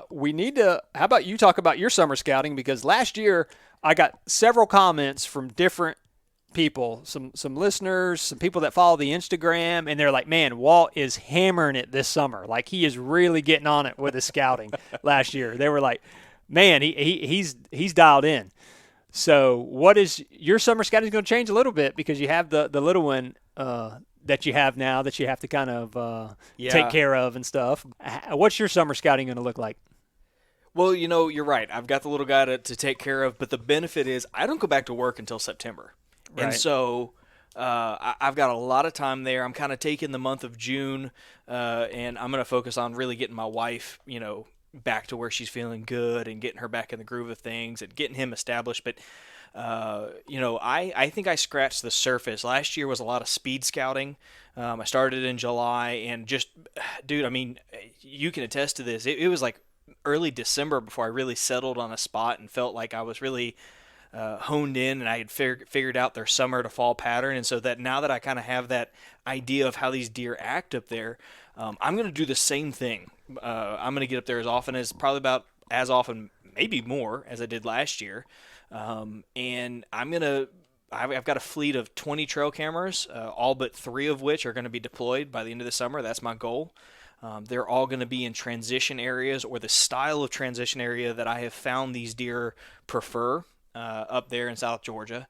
we need to. How about you talk about your summer scouting? Because last year I got several comments from different people, some listeners, some people that follow the Instagram, and they're like, man, Walt is hammering it this summer. Like, he is really getting on it with his scouting last year. They were like, man, he's dialed in. So what is your summer scouting is going to change a little bit because you have the little one that you have now that you have to kind of take care of and stuff. What's your summer scouting going to look like? Well, you're right. I've got the little guy to take care of, but the benefit is I don't go back to work until September. Right. And so I've got a lot of time there. I'm kind of taking the month of June, and I'm going to focus on really getting my wife, back to where she's feeling good and getting her back in the groove of things and getting him established. But, I think I scratched the surface. Last year was a lot of speed scouting. I started in July and just, dude, I mean, you can attest to this. It was like early December before I really settled on a spot and felt like I was really honed in and I had figured out their summer to fall pattern. And so that now that I kind of have that idea of how these deer act up there, I'm going to do the same thing. I'm going to get up there probably as often, maybe more as I did last year. And I've got a fleet of 20 trail cameras, all but 3 of which are going to be deployed by the end of the summer. That's my goal. They're all going to be in transition areas or the style of transition area that I have found these deer prefer. Up there in South Georgia.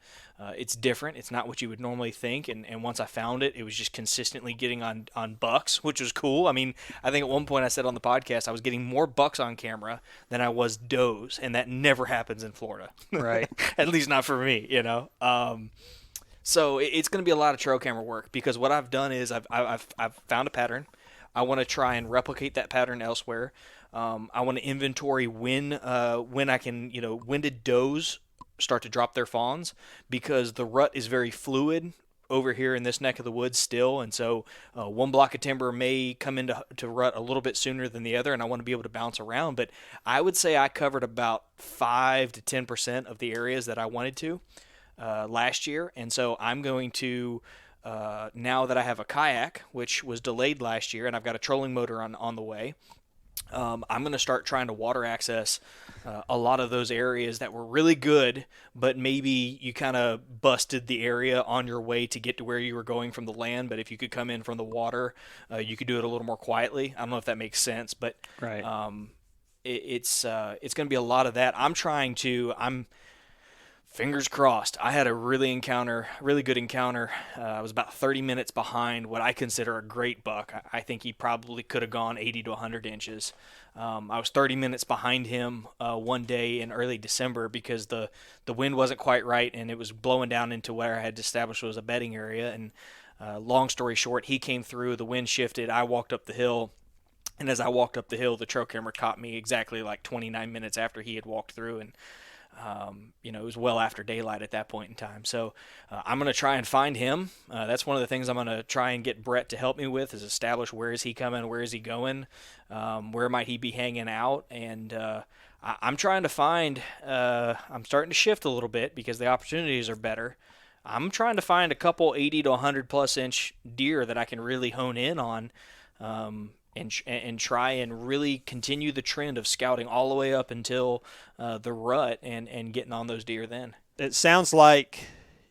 It's different. It's not what you would normally think. And once I found it, it was just consistently getting on bucks, which was cool. I mean, I think at one point I said on the podcast I was getting more bucks on camera than I was does, and that never happens in Florida. Right. At least not for me, So it's going to be a lot of trail camera work because what I've done is I've found a pattern. I want to try and replicate that pattern elsewhere. I want to inventory when I can, when did does start to drop their fawns because the rut is very fluid over here in this neck of the woods still, and so one block of timber may come into rut a little bit sooner than the other, and I want to be able to bounce around. But I would say I covered about 5 to 10% of the areas that I wanted to last year, and so I'm going to now that I have a kayak, which was delayed last year, and I've got a trolling motor on the way. I'm going to start trying to water access a lot of those areas that were really good, but maybe you kind of busted the area on your way to get to where you were going from the land. But if you could come in from the water, you could do it a little more quietly. I don't know if that makes sense, but Right. It's going to be a lot of that. I'm fingers crossed. I had a really good encounter. I was about 30 minutes behind what I consider a great buck. I think he probably could have gone 80 to 100 inches. I was 30 minutes behind him one day in early December because the wind wasn't quite right and it was blowing down into where I had established was a bedding area. And long story short, he came through, the wind shifted, I walked up the hill. And as I walked up the hill, the trail camera caught me exactly like 29 minutes after he had walked through. And it was well after daylight at that point in time. So I'm going to try and find him. That's one of the things I'm going to try and get Brett to help me with is establish where is he coming, where is he going, where might he be hanging out. And I'm trying to find, I'm starting to shift a little bit because the opportunities are better. I'm trying to find a couple 80 to 100 plus inch deer that I can really hone in on. And try and really continue the trend of scouting all the way up until the rut and getting on those deer then. It sounds like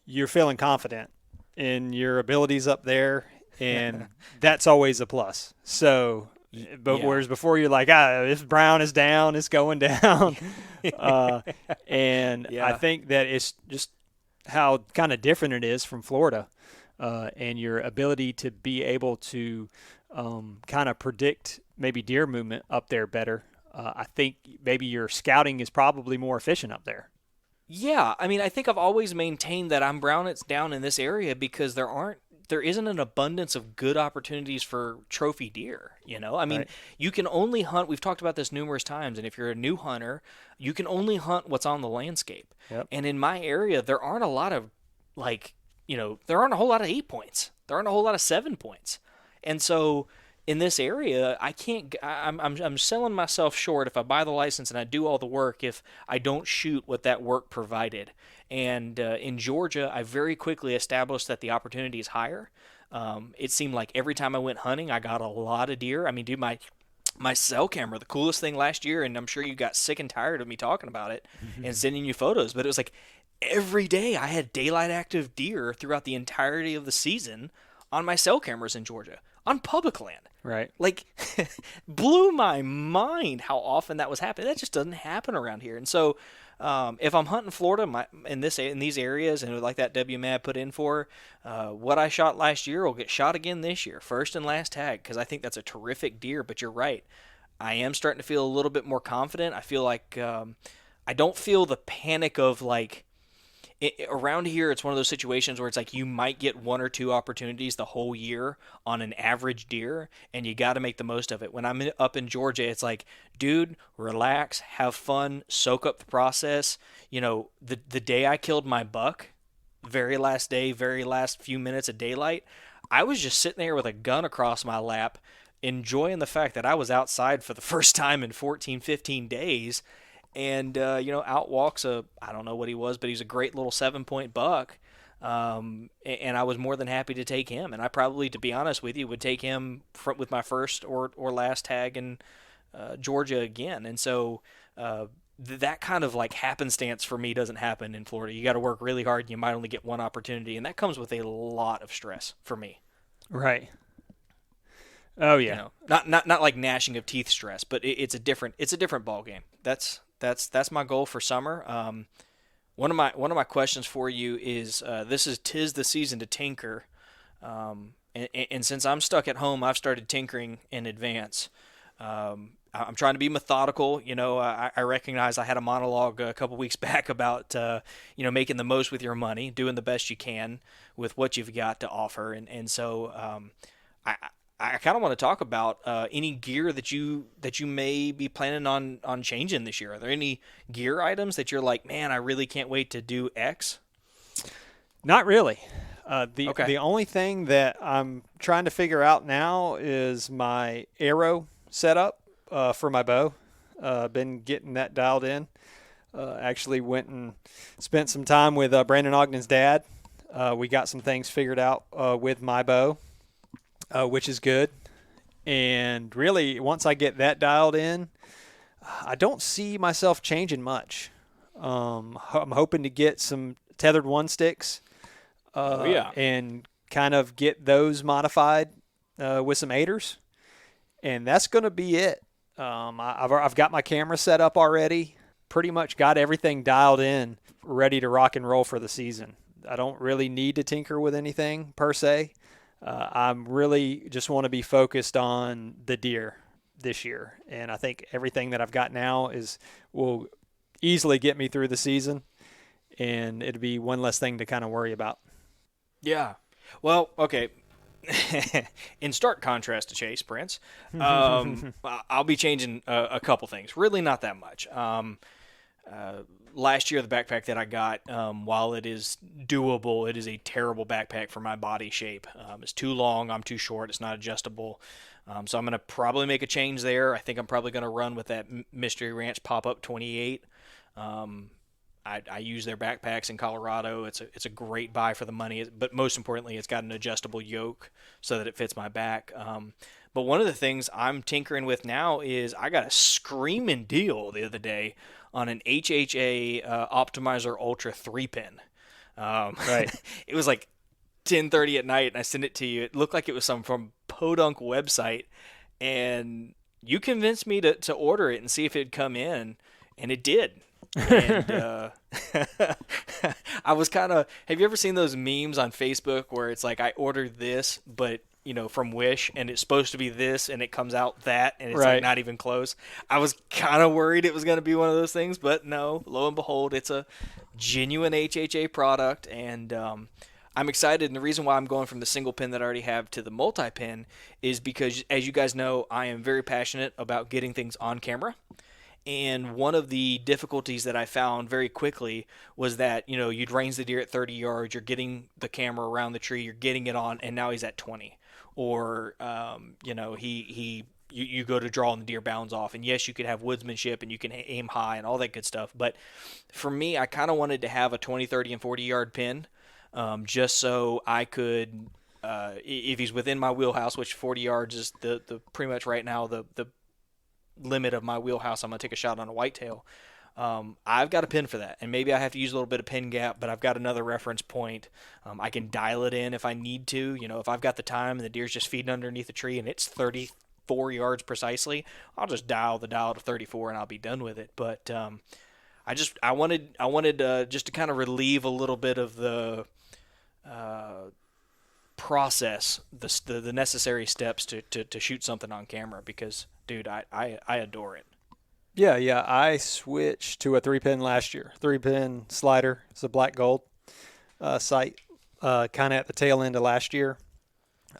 you're feeling confident in your abilities up there, and that's always a plus. So, whereas before you're like, if brown is down, it's going down. And I think that it's just how kind of different it is from Florida, and your ability to be able to kind of predict maybe deer movement up there better. I think maybe your scouting is probably more efficient up there. Yeah, I mean, I think I've always maintained that I'm Brownets down in this area because there isn't an abundance of good opportunities for trophy deer. I mean, Right. you can only hunt. We've talked about this numerous times, and if you're a new hunter, you can only hunt what's on the landscape. Yep. And in my area, there aren't a lot of there aren't a whole lot of 8 points. There aren't a whole lot of 7 points, and so in this area, I can't. I'm selling myself short if I buy the license and I do all the work if I don't shoot what that work provided. And in Georgia, I very quickly established that the opportunity is higher. It seemed like every time I went hunting, I got a lot of deer. I mean, dude, my cell camera, the coolest thing last year, and I'm sure you got sick and tired of me talking about it and sending you photos, but it was like every day I had daylight active deer throughout the entirety of the season on my cell cameras in Georgia on public land. Right. Like, blew my mind how often that was happening. That just doesn't happen around here. And so, if I'm hunting Florida in these areas, and like that WMAD put in for, what I shot last year will get shot again this year, first and last tag, because I think that's a terrific deer. But you're right, I am starting to feel a little bit more confident. I feel like I don't feel the panic of like. Around here, it's one of those situations where it's like you might get one or two opportunities the whole year on an average deer, and you got to make the most of it. When I'm up in Georgia, it's like, dude, relax, have fun, soak up the process. The day I killed my buck, very last day, very last few minutes of daylight, I was just sitting there with a gun across my lap, enjoying the fact that I was outside for the first time in 14, 15 days. And out walks I don't know what he was, but he's a great little 7-point buck. And I was more than happy to take him. And I probably, to be honest with you, would take him with my first or last tag in Georgia again. And so that kind of like happenstance for me doesn't happen in Florida. You got to work really hard, and you might only get one opportunity, and that comes with a lot of stress for me. Right. Oh yeah. Not like gnashing of teeth stress, but it's a different ball game. That's my goal for summer. One of my questions for you is this is 'tis the season to tinker, and since I'm stuck at home, I've started tinkering in advance. I'm trying to be methodical. I recognize I had a monologue a couple weeks back about making the most with your money, doing the best you can with what you've got to offer, and so I kind of want to talk about any gear that you may be planning on changing this year. Are there any gear items that you're like, man, I really can't wait to do X? Not really. Okay. The only thing that I'm trying to figure out now is my arrow setup for my bow. Been getting that dialed in. Actually went and spent some time with Brandon Ogden's dad. We got some things figured out with my bow. Which is good. And really, once I get that dialed in, I don't see myself changing much. I'm hoping to get some tethered one sticks and kind of get those modified with some aiders. And that's going to be it. I've got my camera set up already, pretty much got everything dialed in, ready to rock and roll for the season. I don't really need to tinker with anything per se. I'm really just want to be focused on the deer this year. And I think everything that I've got now will easily get me through the season, and it'll be one less thing to kind of worry about. Yeah. Well, okay. In stark contrast to Chase Prince, I'll be changing a couple things. Really not that much. Last year, the backpack that I got, while it is doable, it is a terrible backpack for my body shape. It's too long. I'm too short. It's not adjustable. So I'm going to probably make a change there. I think I'm probably going to run with that Mystery Ranch Pop-Up 28. I use their backpacks in Colorado. It's a great buy for the money, but most importantly, it's got an adjustable yoke so that it fits my back. But one of the things I'm tinkering with now is I got a screaming deal the other day on an HHA Optimizer Ultra 3-pin. Right. It was like 10:30 at night, and I sent it to you. It looked like it was some from Podunk website, and you convinced me to order it and see if it'd come in, and it did. And I was kind of. Have you ever seen those memes on Facebook where it's like I ordered this, but from Wish, and it's supposed to be this, and it comes out that, and it's like Right. not even close. I was kind of worried it was going to be one of those things, but no. Lo and behold, it's a genuine HHA product, and I'm excited. And the reason why I'm going from the single pin that I already have to the multi pin is because, as you guys know, I am very passionate about getting things on camera. And one of the difficulties that I found very quickly was that, you'd range the deer at 30 yards, you're getting the camera around the tree, you're getting it on, and now he's at 20. Or, you go to draw and the deer bounds off. And yes, you could have woodsmanship and you can aim high and all that good stuff. But for me, I kind of wanted to have a 20, 30, and 40 yard pin, just so I could, if he's within my wheelhouse, which 40 yards is the pretty much right now the limit of my wheelhouse, I'm going to take a shot on a whitetail. I've got a pin for that, and maybe I have to use a little bit of pin gap, but I've got another reference point. I can dial it in if I need to. If I've got the time and the deer's just feeding underneath the tree and it's 34 yards precisely, I'll just dial the dial to 34 and I'll be done with it. But I wanted just to kind of relieve a little bit of the process, the necessary steps to shoot something on camera, because dude, I adore it. Yeah. I switched to a 3-pin last year. 3-pin slider. It's a black gold sight. Kind of at the tail end of last year.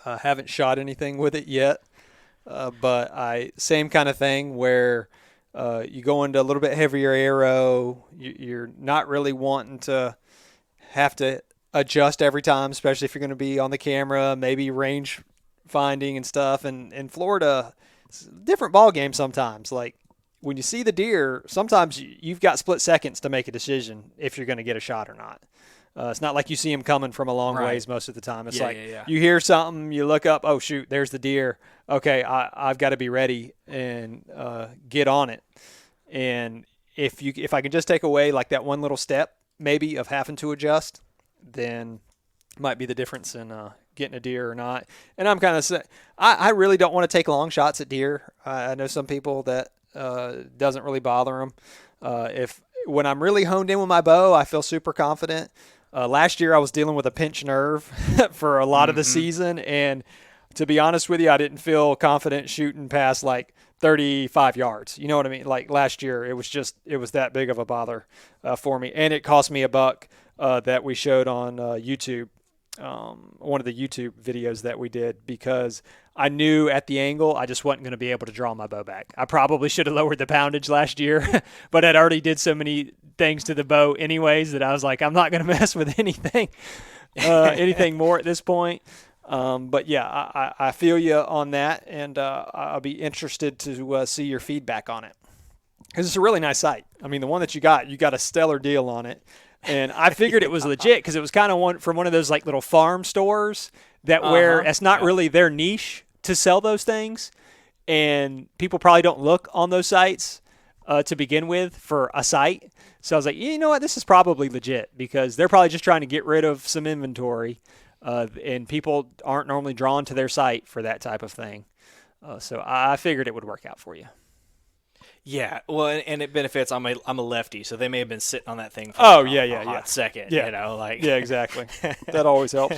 Haven't shot anything with it yet, but same kind of thing where you go into a little bit heavier arrow. You're not really wanting to have to adjust every time, especially if you're going to be on the camera, maybe range finding and stuff. And in Florida, it's a different ball game sometimes. Like when you see the deer, sometimes you've got split seconds to make a decision if you're going to get a shot or not. It's not like you see him coming from a long ways most of the time. It's you hear something, you look up, oh, shoot, there's the deer. Okay, I've got to be ready and get on it. And if I can just take away like that one little step maybe of having to adjust, then might be the difference in getting a deer or not. And I'm kind of I really don't want to take long shots at deer. I know some people that doesn't really bother them. When I'm really honed in with my bow, I feel super confident. Last year I was dealing with a pinched nerve for a lot of the season, and to be honest with you, I didn't feel confident shooting past like 35 yards. You know what I mean? Like last year, it was that big of a bother for me, and it cost me $1 that we showed on YouTube, one of the YouTube videos that we did, because I knew at the angle I just wasn't going to be able to draw my bow back. I probably should have lowered the poundage last year, but I'd already did so many things to the bow anyways that I was like, I'm not going to mess with anything more at this point. But yeah, I feel you on that, and I'll be interested to see your feedback on it, because it's a really nice sight. I mean, the one that you got a stellar deal on it. And I figured it was legit because it was kind of one of those like little farm stores that where it's not really their niche to sell those things, and people probably don't look on those sites to begin with for a site. So I was like, you know what, this is probably legit, because they're probably just trying to get rid of some inventory, and people aren't normally drawn to their site for that type of thing. So I figured it would work out for you. Yeah, well, and it benefits. I'm a lefty, so they may have been sitting on that thing for a hot second. Yeah. Yeah, exactly. That always helps.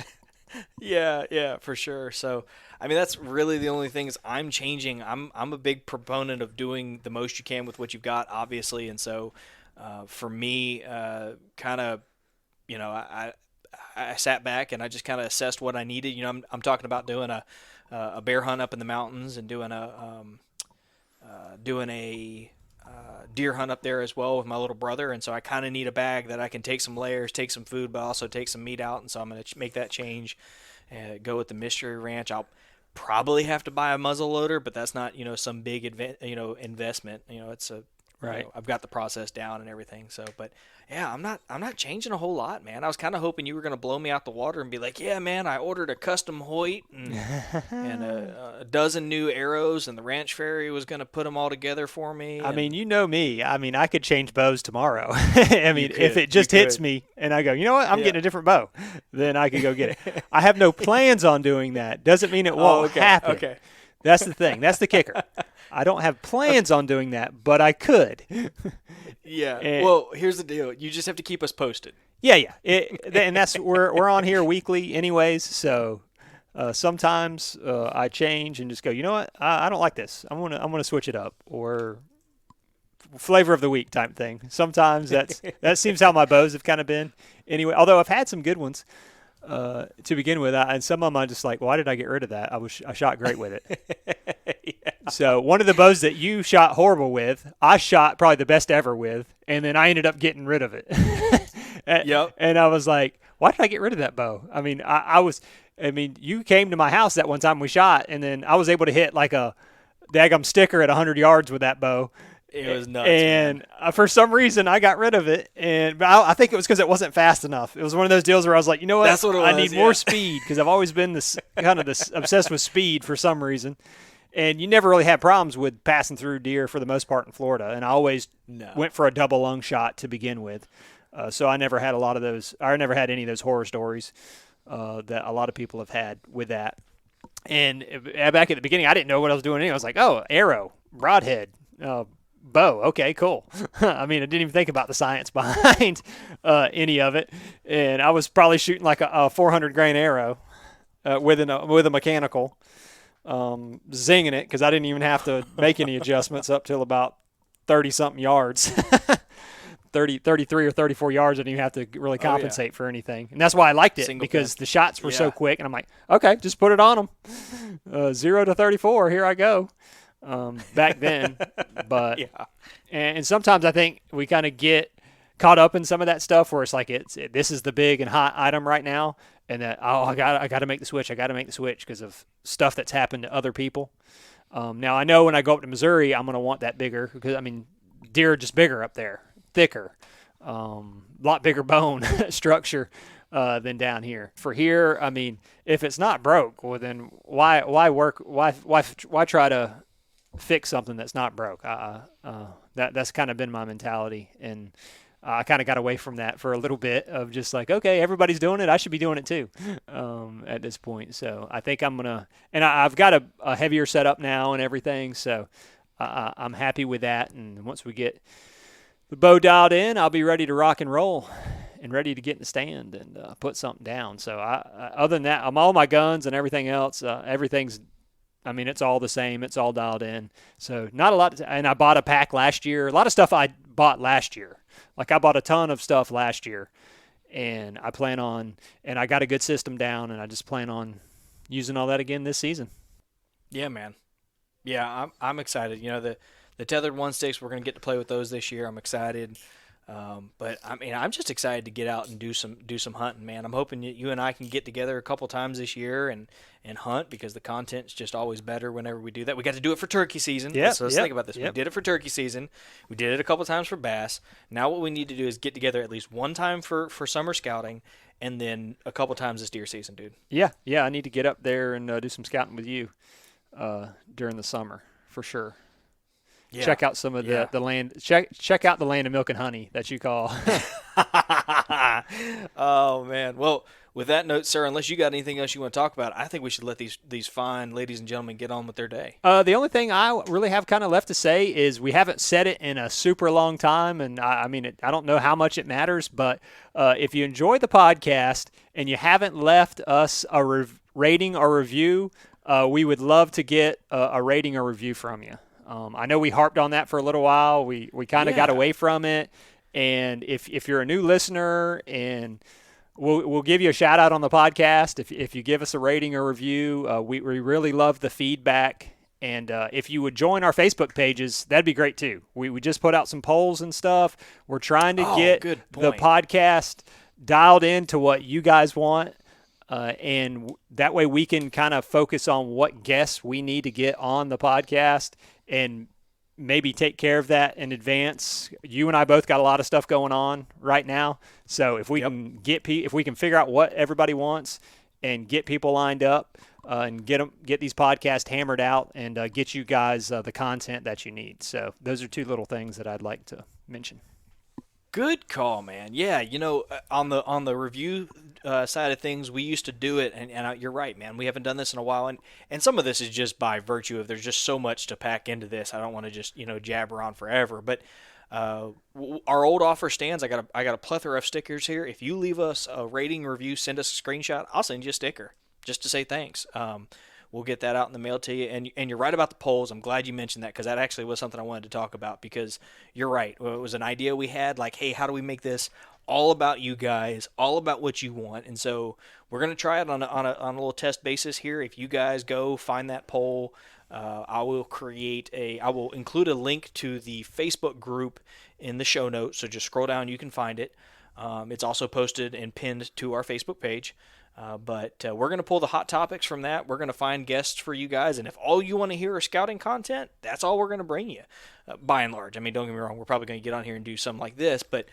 Yeah, for sure. So, I mean, that's really the only things I'm changing. I'm a big proponent of doing the most you can with what you've got, obviously, and so for me, kind of, I sat back and I just kind of assessed what I needed. I'm talking about doing a bear hunt up in the mountains and doing a deer hunt up there as well with my little brother, and so I kind of need a bag that I can take some layers, take some food, but also take some meat out, and so I'm going to make that change and go with the Mystery Ranch. I'll probably have to buy a muzzle loader, but that's not some big investment. It's a right. I've got the process down and everything. So, but yeah, I'm not changing a whole lot, man. I was kind of hoping you were going to blow me out the water and be like, yeah, man, I ordered a custom Hoyt and a dozen new arrows, and the Ranch Fairy was going to put them all together for me. I mean, you know me. I mean, I could change bows tomorrow. I mean, if it just hits me and I go, you know what, I'm getting a different bow, then I could go get it. I have no plans on doing that. Doesn't mean it won't happen. Okay. That's the thing. That's the kicker. I don't have plans on doing that, but I could. Yeah. And- Well, here's the deal. You just have to keep us posted. Yeah. And that's we're on here weekly, anyways. So sometimes I change and just go. You know what? I don't like this. I'm gonna switch it up, or flavor of the week type thing. Sometimes that seems how my bows have kind of been. Anyway, although I've had some good ones to begin with, and some of them I'm just like, why did I get rid of that? I shot great with it. Yeah. So one of the bows that you shot horrible with, I shot probably the best ever with, and then I ended up getting rid of it. Yep. And I was like, why did I get rid of that bow? I mean, you came to my house that one time we shot, and then I was able to hit like a daggum sticker at 100 yards with that bow. It was nuts. And for some reason, I got rid of it. But I think it was because it wasn't fast enough. It was one of those deals where I was like, you know what? That's what it I was, need more speed, because I've always been this obsessed with speed for some reason. And you never really had problems with passing through deer for the most part in Florida. And I always went for a double lung shot to begin with. So I never had a lot of those. I never had any of those horror stories that a lot of people have had with that. And back at the beginning, I didn't know what I was doing anyway. I was like, oh, arrow, broadhead, bow. Okay, cool. I mean, I didn't even think about the science behind any of it. And I was probably shooting like a 400 grain arrow with a mechanical, zinging it, because I didn't even have to make any adjustments up till about 30-something yards. 33 or 34 yards, I didn't even have to really compensate for anything. And that's why I liked it, because the shots were so quick. And I'm like, okay, just put it on them. 0 to 34, here I go. Back then. But and sometimes I think we kind of get caught up in some of that stuff where it's like this is the big and hot item right now, and that I got to make the switch. I got to make the switch because of stuff that's happened to other people. Now I know when I go up to Missouri, I'm going to want that bigger, because I mean, deer are just bigger up there, thicker, lot bigger bone structure than down here. For here, I mean, if it's not broke, well then why try to fix something that's not broke? That's kind of been my mentality, and I kind of got away from that for a little bit of just like, okay, everybody's doing it, I should be doing it too at this point. So I think I'm gonna, and I've got a heavier setup now and everything, so I'm happy with that. And once we get the bow dialed in, I'll be ready to rock and roll and ready to get in the stand and put something down. So other than that, all my guns and everything else, everything's, I mean, it's all the same. It's all dialed in. So not a lot. And I bought a pack last year. A lot of stuff I bought last year. Like I bought a ton of stuff last year, and I plan on, and I got a good system down, and I just plan on using all that again this season. Yeah, man. Yeah, I'm excited. You know, the tethered one sticks, we're going to get to play with those this year. I'm excited. But I mean, I'm just excited to get out and do some hunting, man. I'm hoping you and I can get together a couple times this year and hunt, because the content's just always better whenever we do that. We got to do it for turkey season. Yep, so let's think about this. Yep. We did it for turkey season. We did it a couple times for bass. Now what we need to do is get together at least one time for summer scouting, and then a couple times this deer season, dude. Yeah. I need to get up there and do some scouting with you during the summer for sure. Yeah. Check out some of the land. Check out the land of milk and honey that you call. Oh man. Well, with that note, sir, unless you got anything else you want to talk about, I think we should let these fine ladies and gentlemen get on with their day. The only thing I really have kind of left to say is we haven't said it in a super long time, and I mean, I don't know how much it matters, but if you enjoy the podcast and you haven't left us a rating or review, we would love to get a rating or review from you. I know we harped on that for a little while. We kind of got away from it. And if you're a new listener, and we'll give you a shout out on the podcast if you give us a rating or review. We really love the feedback. And if you would join our Facebook pages, that'd be great too. We just put out some polls and stuff. We're trying to get the podcast dialed into what you guys want. And that way we can kind of focus on what guests we need to get on the podcast and maybe take care of that in advance. You and I both got a lot of stuff going on right now. So if we can if we can figure out what everybody wants and get people lined up and get these podcasts hammered out and get you guys the content that you need. So those are two little things that I'd like to mention. Good call, man. Yeah, on the review side of things, we used to do it, and you're right, man. We haven't done this in a while, and some of this is just by virtue of there's just so much to pack into this. I don't want to just jabber on forever, but our old offer stands. I got a plethora of stickers here. If you leave us a rating review, send us a screenshot, I'll send you a sticker just to say thanks. We'll get that out in the mail to you. And you're right about the polls. I'm glad you mentioned that because that actually was something I wanted to talk about because you're right. It was an idea we had like, hey, how do we make this all about you guys, all about what you want? And so we're going to try it on a little test basis here. If you guys go find that poll, I will include a link to the Facebook group in the show notes. So just scroll down, you can find it. It's also posted and pinned to our Facebook page. But we're going to pull the hot topics from that. We're going to find guests for you guys. And if all you want to hear is scouting content, that's all we're going to bring you, by and large. I mean, don't get me wrong. We're probably going to get on here and do something like this. But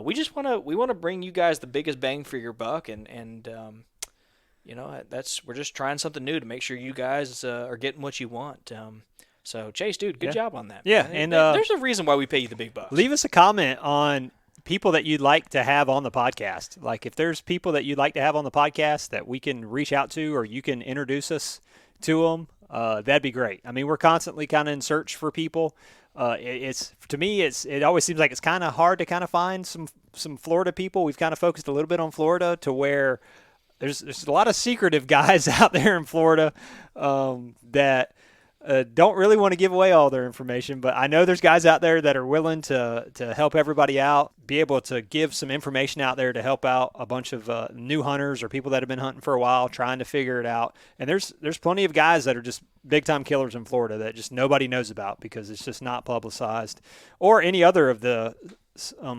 we just want to bring you guys the biggest bang for your buck. And we're just trying something new to make sure you guys are getting what you want. So, Chase, dude, good job on that. Yeah, man. and there's a reason why we pay you the big bucks. Leave us a comment on people that you'd like to have on the podcast. Like if there's people that you'd like to have on the podcast that we can reach out to or you can introduce us to them, that'd be great. I mean, we're constantly kind of in search for people. It always seems like it's kind of hard to kind of find some Florida people. We've kind of focused a little bit on Florida to where there's a lot of secretive guys out there in Florida that don't really want to give away all their information, but I know there's guys out there that are willing to help everybody out, be able to give some information out there to help out a bunch of new hunters or people that have been hunting for a while trying to figure it out. And there's plenty of guys that are just big-time killers in Florida that just nobody knows about because it's just not publicized, or any other of the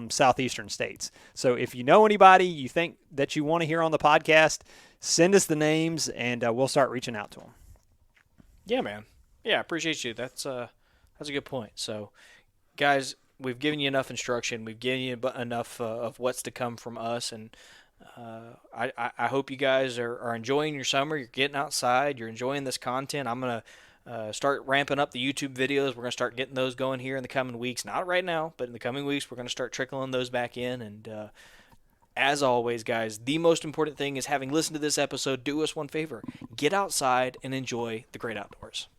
southeastern states. So if you know anybody you think that you want to hear on the podcast, send us the names and we'll start reaching out to them. Yeah, man. Yeah, I appreciate you. That's a good point. So, guys, we've given you enough instruction. We've given you enough of what's to come from us, and I hope you guys are enjoying your summer. You're getting outside. You're enjoying this content. I'm gonna start ramping up the YouTube videos. We're gonna start getting those going here in the coming weeks. Not right now, but in the coming weeks, we're gonna start trickling those back in. And as always, guys, the most important thing is having listened to this episode. Do us one favor: get outside and enjoy the great outdoors.